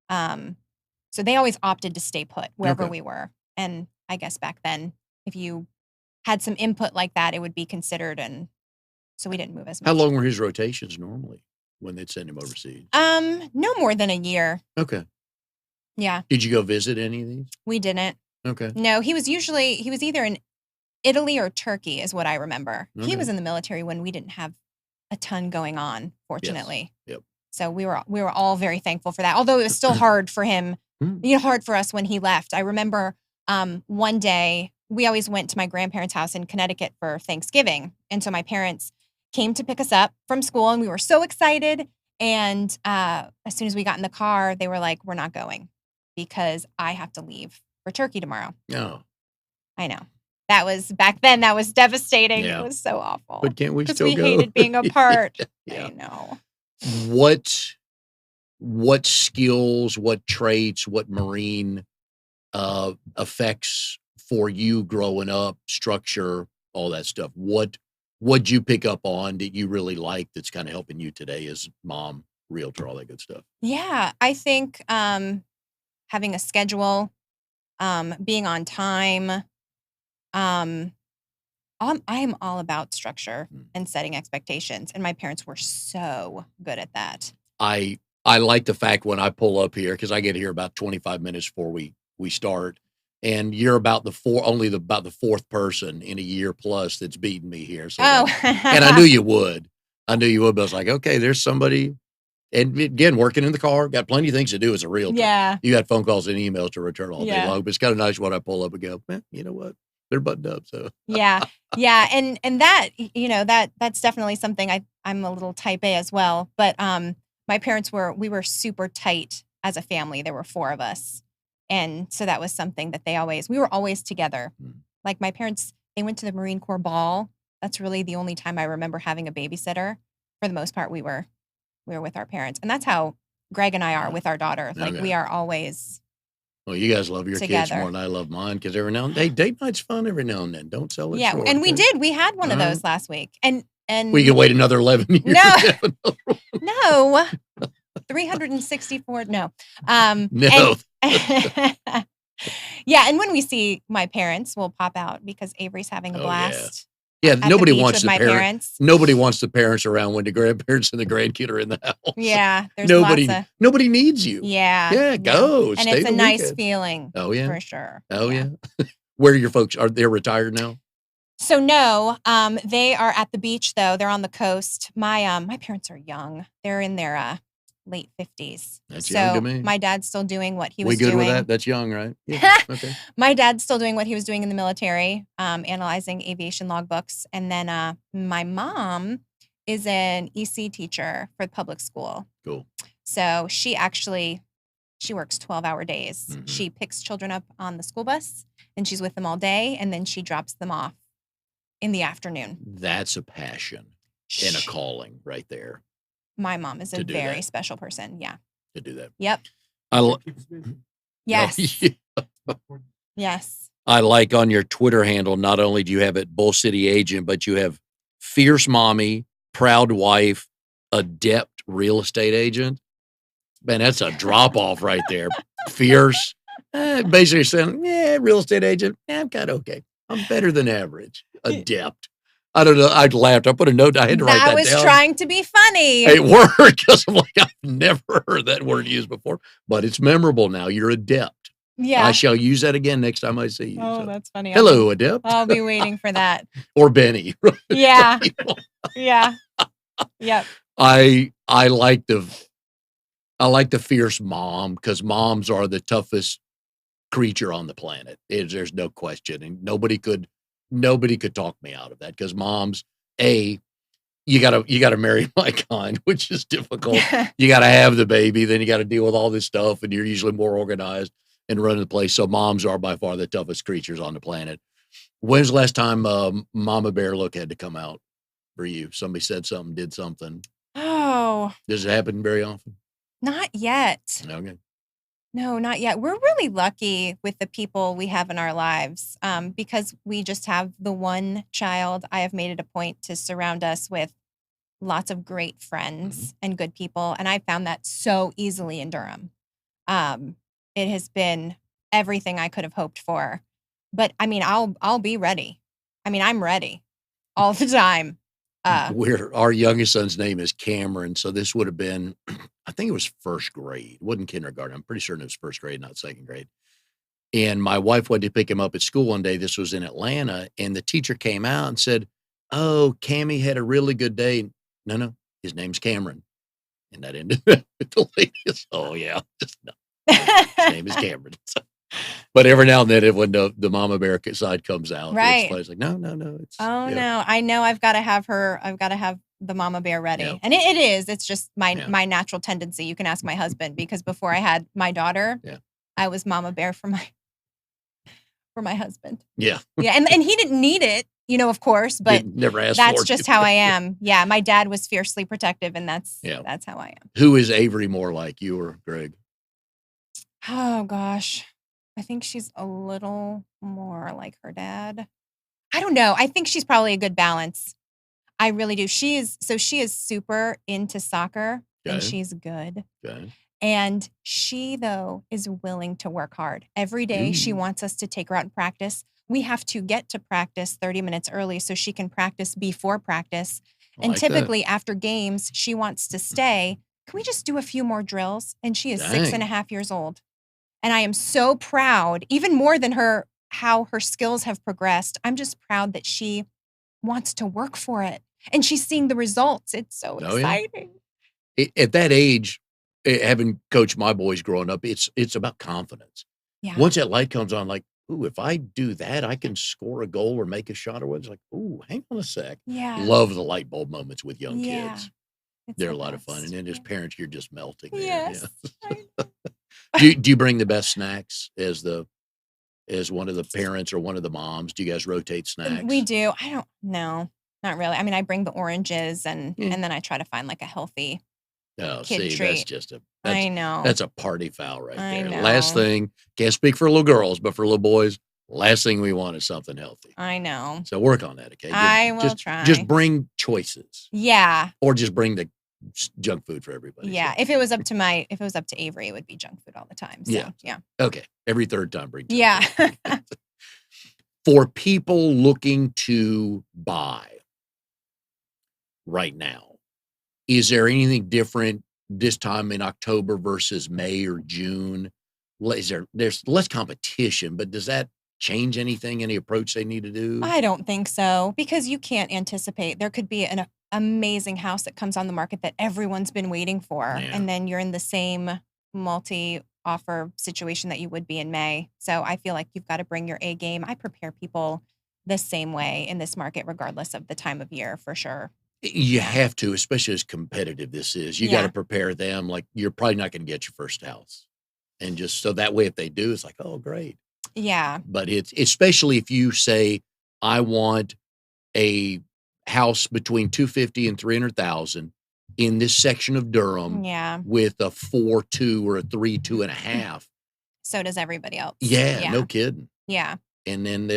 Speaker 2: So they always opted to stay put wherever we were. And I guess back then, if you had some input like that, it would be considered. And so we didn't move as much.
Speaker 1: How long were his rotations normally when they'd send him overseas?
Speaker 2: No more than a year.
Speaker 1: Okay.
Speaker 2: Yeah.
Speaker 1: Did you go visit any of these?
Speaker 2: We didn't.
Speaker 1: Okay.
Speaker 2: No, he was either in Italy or Turkey is what I remember. Okay. He was in the military when we didn't have a ton going on, fortunately.
Speaker 1: Yes. Yep.
Speaker 2: So we were all very thankful for that. Although it was still hard for him, hard for us when he left. I remember one day we always went to my grandparents' house in Connecticut for Thanksgiving. And so my parents came to pick us up from school and we were so excited. And as soon as we got in the car, they were like, we're not going because I have to leave for Turkey tomorrow.
Speaker 1: No.
Speaker 2: I know. That was back then. That was devastating.
Speaker 1: Yeah.
Speaker 2: It was so awful.
Speaker 1: But can't we
Speaker 2: Because
Speaker 1: still
Speaker 2: we
Speaker 1: go?
Speaker 2: hated being apart.
Speaker 1: Yeah.
Speaker 2: I know.
Speaker 1: What skills, what traits, what Marine effects for you growing up, structure, all that stuff? What'd you pick up on that you really like that's kind of helping you today as mom, realtor, all that good stuff?
Speaker 2: Yeah, I think having a schedule, being on time. I am all about structure and setting expectations, and my parents were so good at that.
Speaker 1: I like the fact when I pull up here, because I get here about 25 minutes before we start, and you're about the fourth person in a year plus that's beaten me here. So and I knew you would. But I was like, okay, there's somebody. And again, working in the car, got plenty of things to do as a realtor.
Speaker 2: Yeah.
Speaker 1: You got phone calls and emails to return all day
Speaker 2: Yeah.
Speaker 1: long, but it's kind of nice when I pull up and go, you know what? They're buttoned up. So
Speaker 2: Yeah. And that, that's definitely something I'm a little type A as well. But my parents we were super tight as a family. There were 4 of us. And so that was something that we were always together. Like my parents, they went to the Marine Corps ball. That's really the only time I remember having a babysitter. For the most part, we were with our parents. And that's how Greg and I are with our daughter. Like we are always
Speaker 1: well, you guys love your
Speaker 2: together.
Speaker 1: kids more than I love mine, because every now and then, hey, date night's fun every now and then. Don't sell it short.
Speaker 2: And we did. We had one of those last week. And
Speaker 1: we can wait another 11 years.
Speaker 2: No. 364. No.
Speaker 1: No.
Speaker 2: Yeah. And when we see my parents, we'll pop out because Avery's having a blast.
Speaker 1: Yeah, nobody wants
Speaker 2: my parents.
Speaker 1: Nobody wants the parents around when the grandparents and the grandkid are in the house.
Speaker 2: Yeah, there's
Speaker 1: nobody needs you.
Speaker 2: Yeah,
Speaker 1: yeah, go.
Speaker 2: And it's a nice feeling.
Speaker 1: Oh yeah,
Speaker 2: for sure.
Speaker 1: Oh yeah. Where are your folks? Are they retired now?
Speaker 2: So no, they are at the beach though. They're on the coast. My parents are young. They're in their late 50s.
Speaker 1: That's young to me.
Speaker 2: My dad's still doing what he was doing.
Speaker 1: We good with that? That's young, right? Yeah. Okay.
Speaker 2: My dad's still doing what he was doing in the military, analyzing aviation logbooks. And then my mom is an EC teacher for the public school.
Speaker 1: Cool.
Speaker 2: So she works 12-hour days. Mm-hmm. She picks children up on the school bus and she's with them all day. And then she drops them off in the afternoon.
Speaker 1: That's a passion and a calling right there.
Speaker 2: My mom is a very special person. Yeah.
Speaker 1: To do that.
Speaker 2: Yep. Yes. Yes.
Speaker 1: I like on your Twitter handle, not only do you have it Bull City Agent, but you have fierce mommy, proud wife, adept real estate agent. Man, that's a drop off right there. Fierce. Basically saying, real estate agent. I'm kind of okay. I'm better than average. Adept. I don't know. I laughed. I put a note. I had to write that down.
Speaker 2: I was trying to be funny.
Speaker 1: It worked because I'm like, I've never heard that word used before, but it's memorable now. You're adept.
Speaker 2: Yeah.
Speaker 1: I shall use that again next time I see you.
Speaker 2: Oh, that's funny.
Speaker 1: Hello, adept.
Speaker 2: I'll be waiting for that.
Speaker 1: Or Benny.
Speaker 2: Yeah. Yeah. Yep.
Speaker 1: I like the fierce mom, because moms are the toughest creature on the planet. There's no question. And nobody could talk me out of that, because moms, you gotta marry my kind, which is difficult. You gotta have the baby, then you gotta deal with all this stuff, and you're usually more organized and running the place. So moms are by far the toughest creatures on the planet. When's the last time Mama Bear Look had to come out for you? Somebody said something, did something.
Speaker 2: Oh.
Speaker 1: Does it happen very often?
Speaker 2: Not yet.
Speaker 1: Okay.
Speaker 2: No, not yet. We're really lucky with the people we have in our lives, because we just have the one child. I have made it a point to surround us with lots of great friends and good people. And I found that so easily in Durham. It has been everything I could have hoped for. But I mean, I'll be ready. I mean, I'm ready all the time.
Speaker 1: Our youngest son's name is Cameron. So this would have been, I think it was first grade. It wasn't kindergarten. I'm pretty certain it was first grade, not second grade. And my wife went to pick him up at school one day. This was in Atlanta. And the teacher came out and said, "Oh, Cammy had a really good day." No, his name's Cameron. And that ended with the latest. Oh, yeah. Just no. His name is Cameron. But every now and then, when the Mama Bear side comes out,
Speaker 2: right?
Speaker 1: It's like, no. It's,
Speaker 2: no, I know I've got to have her. I've got to have the Mama Bear ready, and it is. It's just my natural tendency. You can ask my husband, because before I had my daughter, I was mama bear for my husband.
Speaker 1: Yeah.
Speaker 2: Yeah, and he didn't need it, of course, but
Speaker 1: Never asked
Speaker 2: that's
Speaker 1: for it.
Speaker 2: just how I am. Yeah, my dad was fiercely protective, and
Speaker 1: Yeah.
Speaker 2: that's how I am.
Speaker 1: Who is Avery more like, you or Greg?
Speaker 2: Oh gosh. I think she's a little more like her dad. I don't know. I think she's probably a good balance. I really do. She is super into soccer and
Speaker 1: Okay.
Speaker 2: she's good.
Speaker 1: Okay.
Speaker 2: And she, though, is willing to work hard. Every day she
Speaker 1: Ooh.
Speaker 2: wants us to take her out and practice. We have to get to practice 30 minutes early so she can practice before practice.
Speaker 1: I
Speaker 2: And
Speaker 1: like that.
Speaker 2: typically after games, she wants to stay. Can we just do a few more drills? And she is
Speaker 1: Dang.
Speaker 2: 6.5 years old. And I am so proud, even more than how her skills have progressed. I'm just proud that she wants to work for it. And she's seeing the results. It's so
Speaker 1: Oh, yeah.
Speaker 2: exciting.
Speaker 1: At that age, having coached my boys growing up, it's about confidence.
Speaker 2: Yeah.
Speaker 1: Once that light comes on, like, ooh, if I do that, I can score a goal or make a shot or what. It's like, ooh, hang on a sec.
Speaker 2: Yeah.
Speaker 1: Love the light bulb moments with young
Speaker 2: Yeah.
Speaker 1: kids.
Speaker 2: It's
Speaker 1: They're
Speaker 2: the
Speaker 1: a lot of fun.
Speaker 2: best.
Speaker 1: And then as parents, you're just melting there.
Speaker 2: Yes.
Speaker 1: Yeah. Do you bring the best snacks as one of the parents or one of the moms? Do you guys rotate snacks?
Speaker 2: We do. I don't know. Not really. I mean, I bring the oranges and
Speaker 1: Yeah.
Speaker 2: then I try to find like a healthy
Speaker 1: Oh,
Speaker 2: kid
Speaker 1: see,
Speaker 2: treat. I know.
Speaker 1: that's a party foul right
Speaker 2: I
Speaker 1: there. Last
Speaker 2: know.
Speaker 1: thing, can't speak for little girls, but for little boys, last thing we want is something healthy.
Speaker 2: I know.
Speaker 1: So work on that, okay?
Speaker 2: I will
Speaker 1: Just
Speaker 2: try.
Speaker 1: bring choices,
Speaker 2: Yeah.
Speaker 1: or just bring the junk food for everybody.
Speaker 2: Yeah.
Speaker 1: So,
Speaker 2: If it was up to Avery, it would be junk food all the time. So, yeah.
Speaker 1: okay. Every third time, bring junk
Speaker 2: Yeah.
Speaker 1: food. For people looking to buy right now, is there anything different this time in October versus May or June? There's less competition, but does that change anything, any approach they need to do?
Speaker 2: I don't think so because you can't anticipate. There could be an amazing house that comes on the market that everyone's been waiting for.
Speaker 1: Yeah.
Speaker 2: And then you're in the same multi-offer situation that you would be in May. So I feel like you've got to bring your A game. I prepare people the same way in this market, regardless of the time of year, for sure.
Speaker 1: You have to, especially as competitive this is. You got to prepare them like you're probably not going to get your first house. And just so that way, if they do, it's like, oh, great.
Speaker 2: Yeah.
Speaker 1: But it's especially if you say, I want a house between 250 and 300,000 in this section of Durham with a 4.2 or a 3.2.5.
Speaker 2: So does everybody else.
Speaker 1: Yeah, no kidding.
Speaker 2: Yeah.
Speaker 1: And then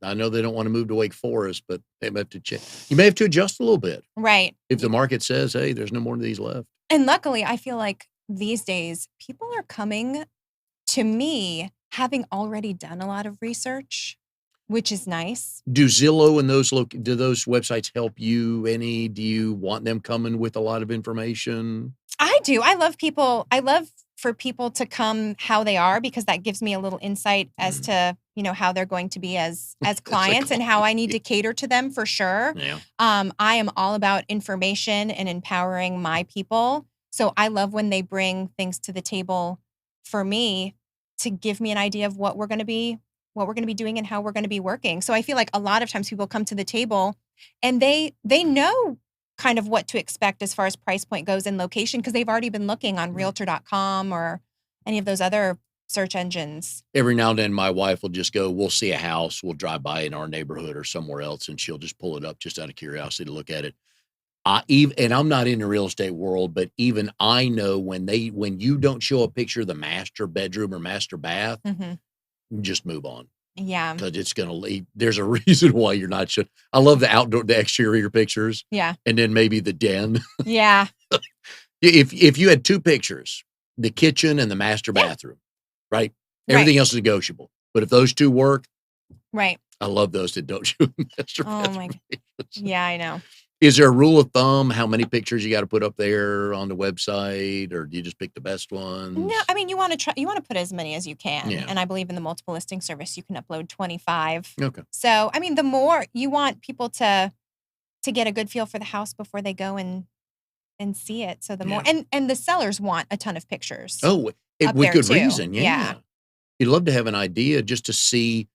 Speaker 1: I know they don't want to move to Wake Forest, but they may have to check. You may have to adjust a little bit.
Speaker 2: Right.
Speaker 1: If the market says, hey, there's no more of these left.
Speaker 2: And luckily, I feel like these days people are coming to me having already done a lot of research, which is nice.
Speaker 1: Do Zillow and do those websites help you any? Do you want them coming with a lot of information?
Speaker 2: I do. I love for people to come how they are because that gives me a little insight as to, how they're going to be as clients and how I need to cater to them for sure.
Speaker 1: Yeah.
Speaker 2: I am all about information and empowering my people. So I love when they bring things to the table for me to give me an idea of what we're going to be doing and how we're going to be working. So I feel like a lot of times people come to the table and they know kind of what to expect as far as price point goes and location because they've already been looking on Realtor.com or any of those other search engines.
Speaker 1: Every now and then my wife will just go, we'll see a house, we'll drive by in our neighborhood or somewhere else, and she'll just pull it up just out of curiosity to look at it. And I'm not in the real estate world, but even I know when you don't show a picture of the master bedroom or master bath, just move on.
Speaker 2: Yeah.
Speaker 1: Because it's going to leave. There's a reason why you're not sure. I love the exterior pictures.
Speaker 2: Yeah.
Speaker 1: And then maybe the den.
Speaker 2: Yeah.
Speaker 1: If you had two pictures, the kitchen and the master bathroom, right? Everything else is negotiable. But if those two work,
Speaker 2: right.
Speaker 1: I love those that don't show master bathroom.
Speaker 2: Oh my God. Yeah, I know.
Speaker 1: Is there a rule of thumb how many pictures you got to put up there on the website, or do you just pick the best ones?
Speaker 2: No, I mean you want to put as many as you can.
Speaker 1: Yeah.
Speaker 2: And I believe in the multiple listing service you can upload 25.
Speaker 1: Okay.
Speaker 2: So, I mean the more you want people to get a good feel for the house before they go and see it. So the more and the sellers want a ton of pictures.
Speaker 1: Oh, with good reason. Yeah. You'd love to have an idea just to see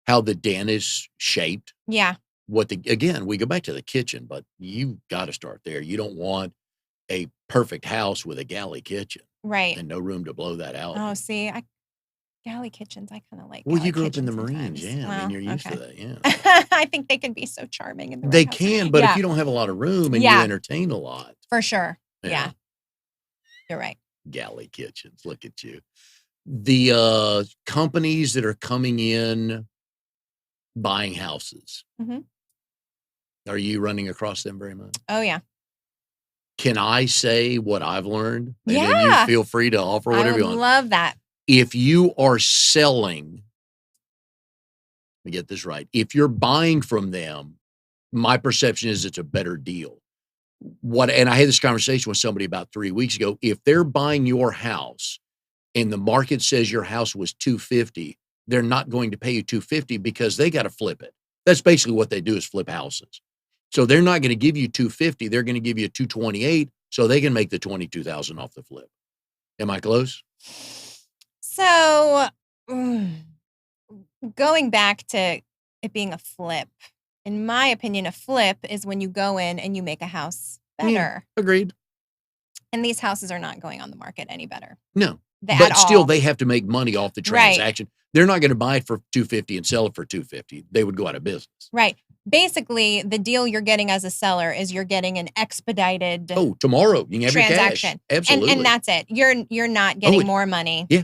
Speaker 1: how the den is shaped.
Speaker 2: Yeah.
Speaker 1: Again, we go back to the kitchen, but you got to start there. You don't want a perfect house with a galley kitchen.
Speaker 2: Right.
Speaker 1: and no room to blow that out.
Speaker 2: Oh, see, galley kitchens, I kind of like
Speaker 1: Well,
Speaker 2: galley
Speaker 1: you grew up in the
Speaker 2: kitchens
Speaker 1: Marines.
Speaker 2: sometimes.
Speaker 1: Yeah. I mean,
Speaker 2: Well,
Speaker 1: you're used to
Speaker 2: okay.
Speaker 1: that. Yeah.
Speaker 2: I think they can be so charming in the
Speaker 1: They
Speaker 2: right house.
Speaker 1: can, but if
Speaker 2: Yeah,
Speaker 1: you don't have a lot of room and you
Speaker 2: yeah,
Speaker 1: entertain a lot,
Speaker 2: for sure.
Speaker 1: yeah,
Speaker 2: Yeah, you're right.
Speaker 1: galley kitchens. Look at you. The companies that are coming in buying houses,
Speaker 2: Hmm.
Speaker 1: are you running across them very much?
Speaker 2: Oh, yeah.
Speaker 1: Can I say what I've learned? And then you
Speaker 2: Yeah,
Speaker 1: feel free to offer
Speaker 2: I
Speaker 1: whatever
Speaker 2: would
Speaker 1: you want.
Speaker 2: love that.
Speaker 1: If you are selling, let me get this right. If you're buying from them, my perception is it's a better deal. And I had this conversation with somebody about 3 weeks ago. If they're buying your house and the market says your house was 250, they're not going to pay you 250 because they got to flip it. That's basically what they do is flip houses. So they're not going to give you 250. They're going to give you 228 so they can make the 22,000 off the flip. Am I close?
Speaker 2: So, going back to it being a flip, in my opinion, a flip is when you go in and you make a house
Speaker 1: Yeah,
Speaker 2: better.
Speaker 1: agreed.
Speaker 2: And these houses are not going on the market any better
Speaker 1: No,
Speaker 2: at
Speaker 1: but still
Speaker 2: all.
Speaker 1: they have to make money off the
Speaker 2: Right,
Speaker 1: transaction. They're not going to buy it for 250 and sell it for 250. They would go out of business.
Speaker 2: right. Basically, the deal you're getting as a seller is you're getting an expedited
Speaker 1: Oh, tomorrow you can have your cash.
Speaker 2: transaction.
Speaker 1: Absolutely.
Speaker 2: And that's it. You're not
Speaker 1: Oh,
Speaker 2: getting more money.
Speaker 1: yeah.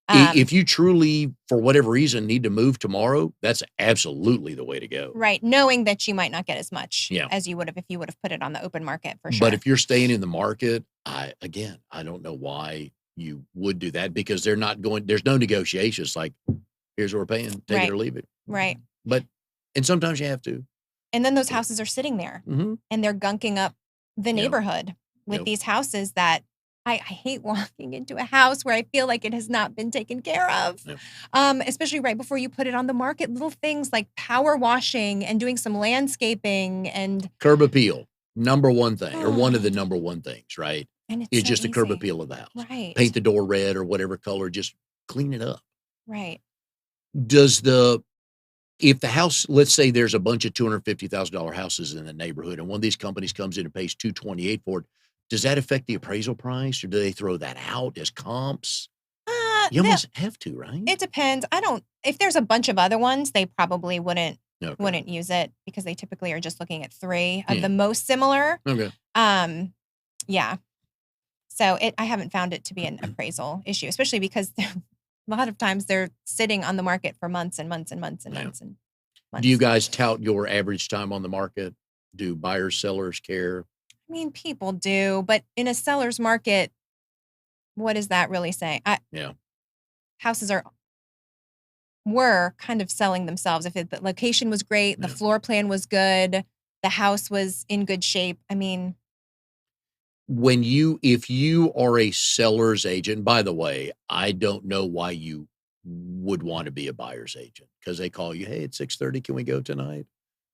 Speaker 2: Um,
Speaker 1: If you truly, for whatever reason, need to move tomorrow, that's absolutely the way to go.
Speaker 2: right. Knowing that you might not get as much
Speaker 1: Yeah.
Speaker 2: as you would have if you would have put it on the open market for sure.
Speaker 1: But if you're staying in the market, I don't know why you would do that because they're not going, there's no negotiations like, here's what we're paying, take
Speaker 2: Right.
Speaker 1: it or leave it.
Speaker 2: Right.
Speaker 1: And sometimes you have to.
Speaker 2: And then those houses are sitting there
Speaker 1: Mm-hmm.
Speaker 2: and they're gunking up the neighborhood with
Speaker 1: Yep.
Speaker 2: these houses that I hate walking into a house where I feel like it has not been taken care of.
Speaker 1: Yep.
Speaker 2: Especially right before you put it on the market. Little things like power washing and doing some landscaping and
Speaker 1: Curb appeal, number one thing, or one of the number one things, right?
Speaker 2: and it's
Speaker 1: Is
Speaker 2: so
Speaker 1: just a curb
Speaker 2: easy.
Speaker 1: appeal of the house.
Speaker 2: Right.
Speaker 1: Paint the door red or whatever color, just clean it up.
Speaker 2: Right.
Speaker 1: If the house, let's say there's a bunch of $250,000 houses in the neighborhood and one of these companies comes in and pays $228 for it, does that affect the appraisal price or do they throw that out as comps? You almost have to, right?
Speaker 2: It depends. If there's a bunch of other ones, they probably wouldn't
Speaker 1: Okay.
Speaker 2: use it because they typically are just looking at 3 of
Speaker 1: Yeah.
Speaker 2: the most similar.
Speaker 1: Okay.
Speaker 2: Yeah. So I haven't found it to be an appraisal issue, especially because a lot of times they're sitting on the market for months and months and months and
Speaker 1: Yeah.
Speaker 2: months and months.
Speaker 1: Do you guys tout your average time on the market? Do buyers, sellers care?
Speaker 2: I mean, people do, but in a seller's market, what does that really say?
Speaker 1: Yeah.
Speaker 2: Houses were kind of selling themselves. If the location was great, the
Speaker 1: Yeah.
Speaker 2: floor plan was good, the house was in good shape. I mean,
Speaker 1: If you are a seller's agent, by the way, I don't know why you would want to be a buyer's agent because they call you, hey, it's 6:30. Can we go tonight?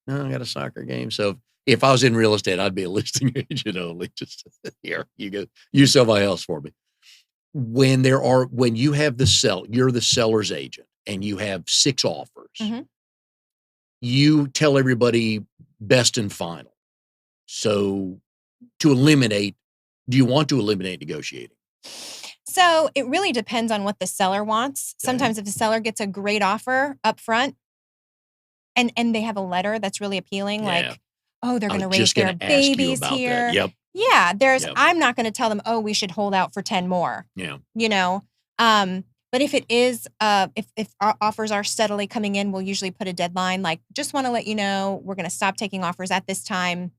Speaker 1: No, I got a soccer game. So if I was in real estate, I'd be a listing agent only. Just here, you go, you sell my house for me. When you have you're the seller's agent and you have 6 offers,
Speaker 2: Mhm.
Speaker 1: you tell everybody best and final. So do you want to eliminate negotiating?
Speaker 2: So it really depends on what the seller wants.
Speaker 1: Okay.
Speaker 2: Sometimes if the seller gets a great offer up front and they have a letter that's really appealing,
Speaker 1: Yeah.
Speaker 2: like, oh, they're
Speaker 1: I
Speaker 2: going to
Speaker 1: was
Speaker 2: raise
Speaker 1: just
Speaker 2: their
Speaker 1: going to ask you
Speaker 2: babies
Speaker 1: about
Speaker 2: here.
Speaker 1: that. Yep.
Speaker 2: Yeah,
Speaker 1: Yep.
Speaker 2: I'm not going to tell them, oh, we should hold out for 10 more,
Speaker 1: Yeah.
Speaker 2: you know? But if it is, if our offers are steadily coming in, we'll usually put a deadline. Like, just want to let you know, we're going to stop taking offers at this time.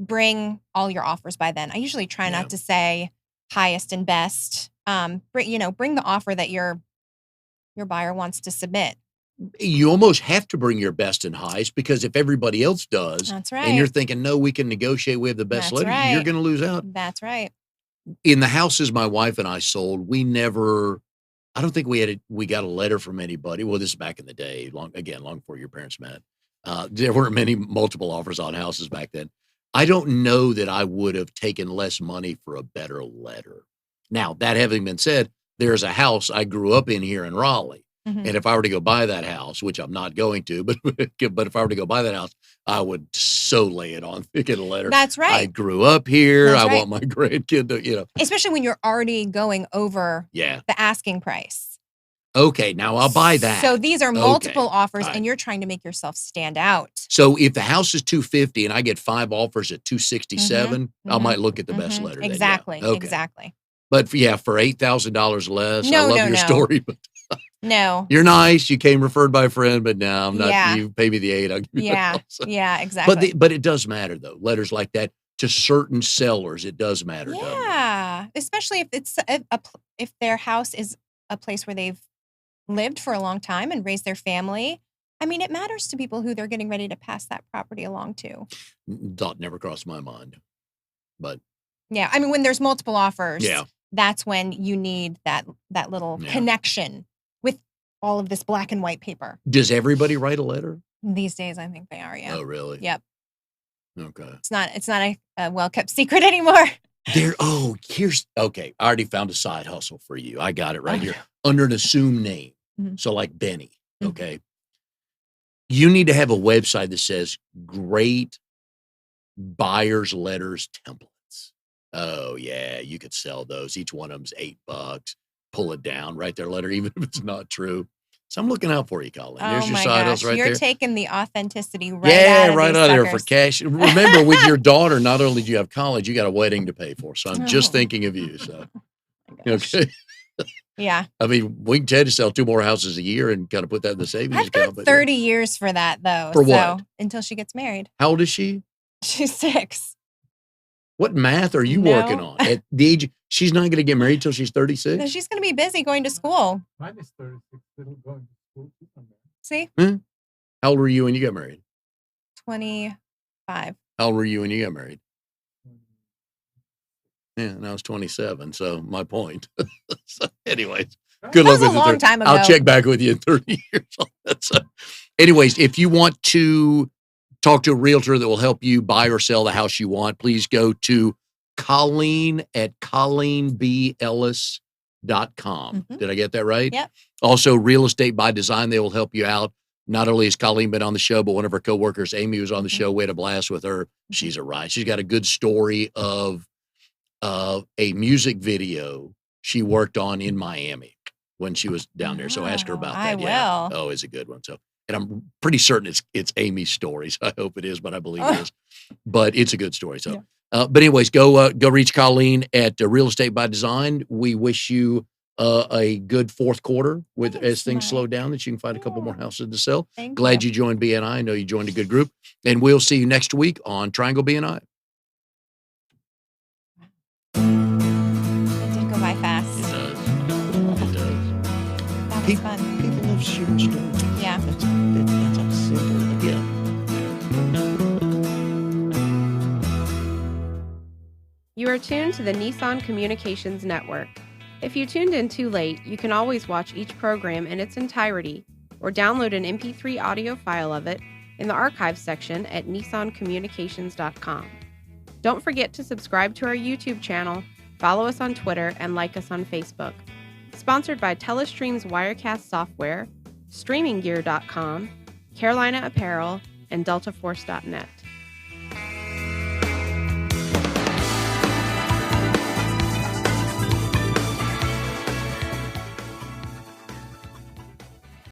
Speaker 2: Bring all your offers by then. I usually try
Speaker 1: Yeah.
Speaker 2: not to say highest and best. Bring the offer that your buyer wants to submit.
Speaker 1: You almost have to bring your best and highest because if everybody else does,
Speaker 2: That's
Speaker 1: and you're
Speaker 2: right.
Speaker 1: thinking, no, we can negotiate, we have the best
Speaker 2: That's
Speaker 1: letter, you're
Speaker 2: right.
Speaker 1: going to lose out.
Speaker 2: That's right.
Speaker 1: In the houses my wife and I sold, I don't think we got a letter from anybody. Well, this is back in the day, long before your parents met. There weren't multiple offers on houses back then. I don't know that I would have taken less money for a better letter. Now, that having been said, there's a house I grew up in here in Raleigh.
Speaker 2: Mhm.
Speaker 1: And if I were to go buy that house, which I'm not going to, but if I were to go buy that house, I would so lay it on thick in a letter.
Speaker 2: That's
Speaker 1: I
Speaker 2: right.
Speaker 1: grew up here.
Speaker 2: That's
Speaker 1: I
Speaker 2: right.
Speaker 1: want my grandkid to,
Speaker 2: Especially when you're already going over
Speaker 1: Yeah.
Speaker 2: the asking price.
Speaker 1: Okay, now I'll buy that.
Speaker 2: So these are multiple
Speaker 1: Okay.
Speaker 2: offers,
Speaker 1: All right.
Speaker 2: and you're trying to make yourself stand out.
Speaker 1: So if the house is $250 and I get 5 offers at $267, I
Speaker 2: Mhm.
Speaker 1: might look at the best letter. Then, yeah.
Speaker 2: Exactly.
Speaker 1: Okay.
Speaker 2: Exactly.
Speaker 1: But for $8,000 less, I
Speaker 2: No,
Speaker 1: love
Speaker 2: no,
Speaker 1: your
Speaker 2: no.
Speaker 1: story, but
Speaker 2: No.
Speaker 1: you're nice. You came referred by a friend, but no, I'm not.
Speaker 2: Yeah.
Speaker 1: You pay me the 8, I'll give you the
Speaker 2: Yeah.
Speaker 1: house.
Speaker 2: Yeah. Exactly.
Speaker 1: But it does matter though. Letters like that to certain sellers, it does matter. Doesn't it?
Speaker 2: Yeah. Especially if it's if their house is a place where they've lived for a long time and raised their family. I mean, it matters to people who they're getting ready to pass that property along to.
Speaker 1: Thought never crossed my mind, but
Speaker 2: Yeah. I mean, when there's multiple offers,
Speaker 1: yeah,
Speaker 2: that's when you need that little
Speaker 1: Yeah.
Speaker 2: connection with all of this black and white paper.
Speaker 1: does everybody write a letter?
Speaker 2: These days, I think they are. Yeah.
Speaker 1: Oh, really?
Speaker 2: Yep.
Speaker 1: Okay.
Speaker 2: It's not a well kept secret anymore.
Speaker 1: Okay. I already found a side hustle for you. I got it right
Speaker 2: Oh,
Speaker 1: here
Speaker 2: no.
Speaker 1: under an assumed name.
Speaker 2: Mhm.
Speaker 1: So like Benny.
Speaker 2: Mhm.
Speaker 1: Okay. You need to have a website that says great buyer's letters templates. Oh yeah. You could sell those. Each one of them's $8. Pull it down, write their letter, even if it's not true. So I'm looking out for you, Colleen. There's
Speaker 2: Oh
Speaker 1: your
Speaker 2: my
Speaker 1: side
Speaker 2: gosh.
Speaker 1: hustle right
Speaker 2: You're
Speaker 1: there.
Speaker 2: taking the authenticity right
Speaker 1: Yeah,
Speaker 2: out of
Speaker 1: right
Speaker 2: these
Speaker 1: out of there for
Speaker 2: suckers.
Speaker 1: cash. Remember, with your daughter, not only do you have college, you got a wedding to pay for. So I'm just
Speaker 2: Oh.
Speaker 1: thinking of you. So
Speaker 2: My gosh.
Speaker 1: okay.
Speaker 2: Yeah.
Speaker 1: I mean, we can tell you to sell 2 more houses a year and kind of put that in the savings
Speaker 2: I've
Speaker 1: account.
Speaker 2: got
Speaker 1: But
Speaker 2: 30 years for that, though.
Speaker 1: For
Speaker 2: so,
Speaker 1: what?
Speaker 2: Until she gets married.
Speaker 1: how old is she?
Speaker 2: She's 6.
Speaker 1: What math are you working
Speaker 2: No.
Speaker 1: on? At the age, she's not going to get married till she's
Speaker 2: No,
Speaker 1: 36?
Speaker 2: she's going to be busy going to school.
Speaker 3: Mine is 36, still going to school.
Speaker 2: See?
Speaker 1: How old were you when you got married?
Speaker 2: 25.
Speaker 1: How old were you when you got married? Yeah, and I was 27. So my point. So anyways, good
Speaker 2: That
Speaker 1: luck
Speaker 2: was
Speaker 1: with
Speaker 2: a
Speaker 1: it.
Speaker 2: long time ago.
Speaker 1: I'll check back with you in 30 years on that. So, anyways, if you want to talk to a realtor that will help you buy or sell the house you want, please go to Colleen at ColleenBEllis.com.
Speaker 2: Mhm.
Speaker 1: Did I get that right?
Speaker 2: Yep.
Speaker 1: Also, Real Estate by Design, they will help you out. Not only has Colleen been on the show, but one of her coworkers, Amy, was on the
Speaker 2: Mhm.
Speaker 1: show. We had a blast with her. She's a riot. She's got a good story of a music video she worked on in Miami when she was down there. So ask her about
Speaker 2: I
Speaker 1: that. Yeah.
Speaker 2: will.
Speaker 1: Oh, it's a good one. So, and I'm pretty certain it's Amy's story. So I hope it is, but I believe it is. But it's a good story. So, but anyways, go reach Colleen at Real Estate by Design. We wish you a good fourth quarter as
Speaker 2: Thanks,
Speaker 1: things
Speaker 2: Mike.
Speaker 1: slow down, that you can find a couple more
Speaker 2: Yeah.
Speaker 1: houses to sell.
Speaker 2: Thank
Speaker 1: Glad
Speaker 2: you.
Speaker 1: you joined BNI. I know you joined a good group, and we'll see you next week on Triangle BNI.
Speaker 2: It did go by fast.
Speaker 1: It does. It does.
Speaker 2: That was fun.
Speaker 1: People love sharing stories.
Speaker 2: Yeah.
Speaker 1: That's how simple. Yeah.
Speaker 4: You are tuned to the Nissan Communications Network. If you tuned in too late, you can always watch each program in its entirety or download an MP3 audio file of it in the archives section at nissancommunications.com. Don't forget to subscribe to our YouTube channel, follow us on Twitter, and like us on Facebook. Sponsored by Telestream's Wirecast software, StreamingGear.com, Carolina Apparel, and DeltaForce.net.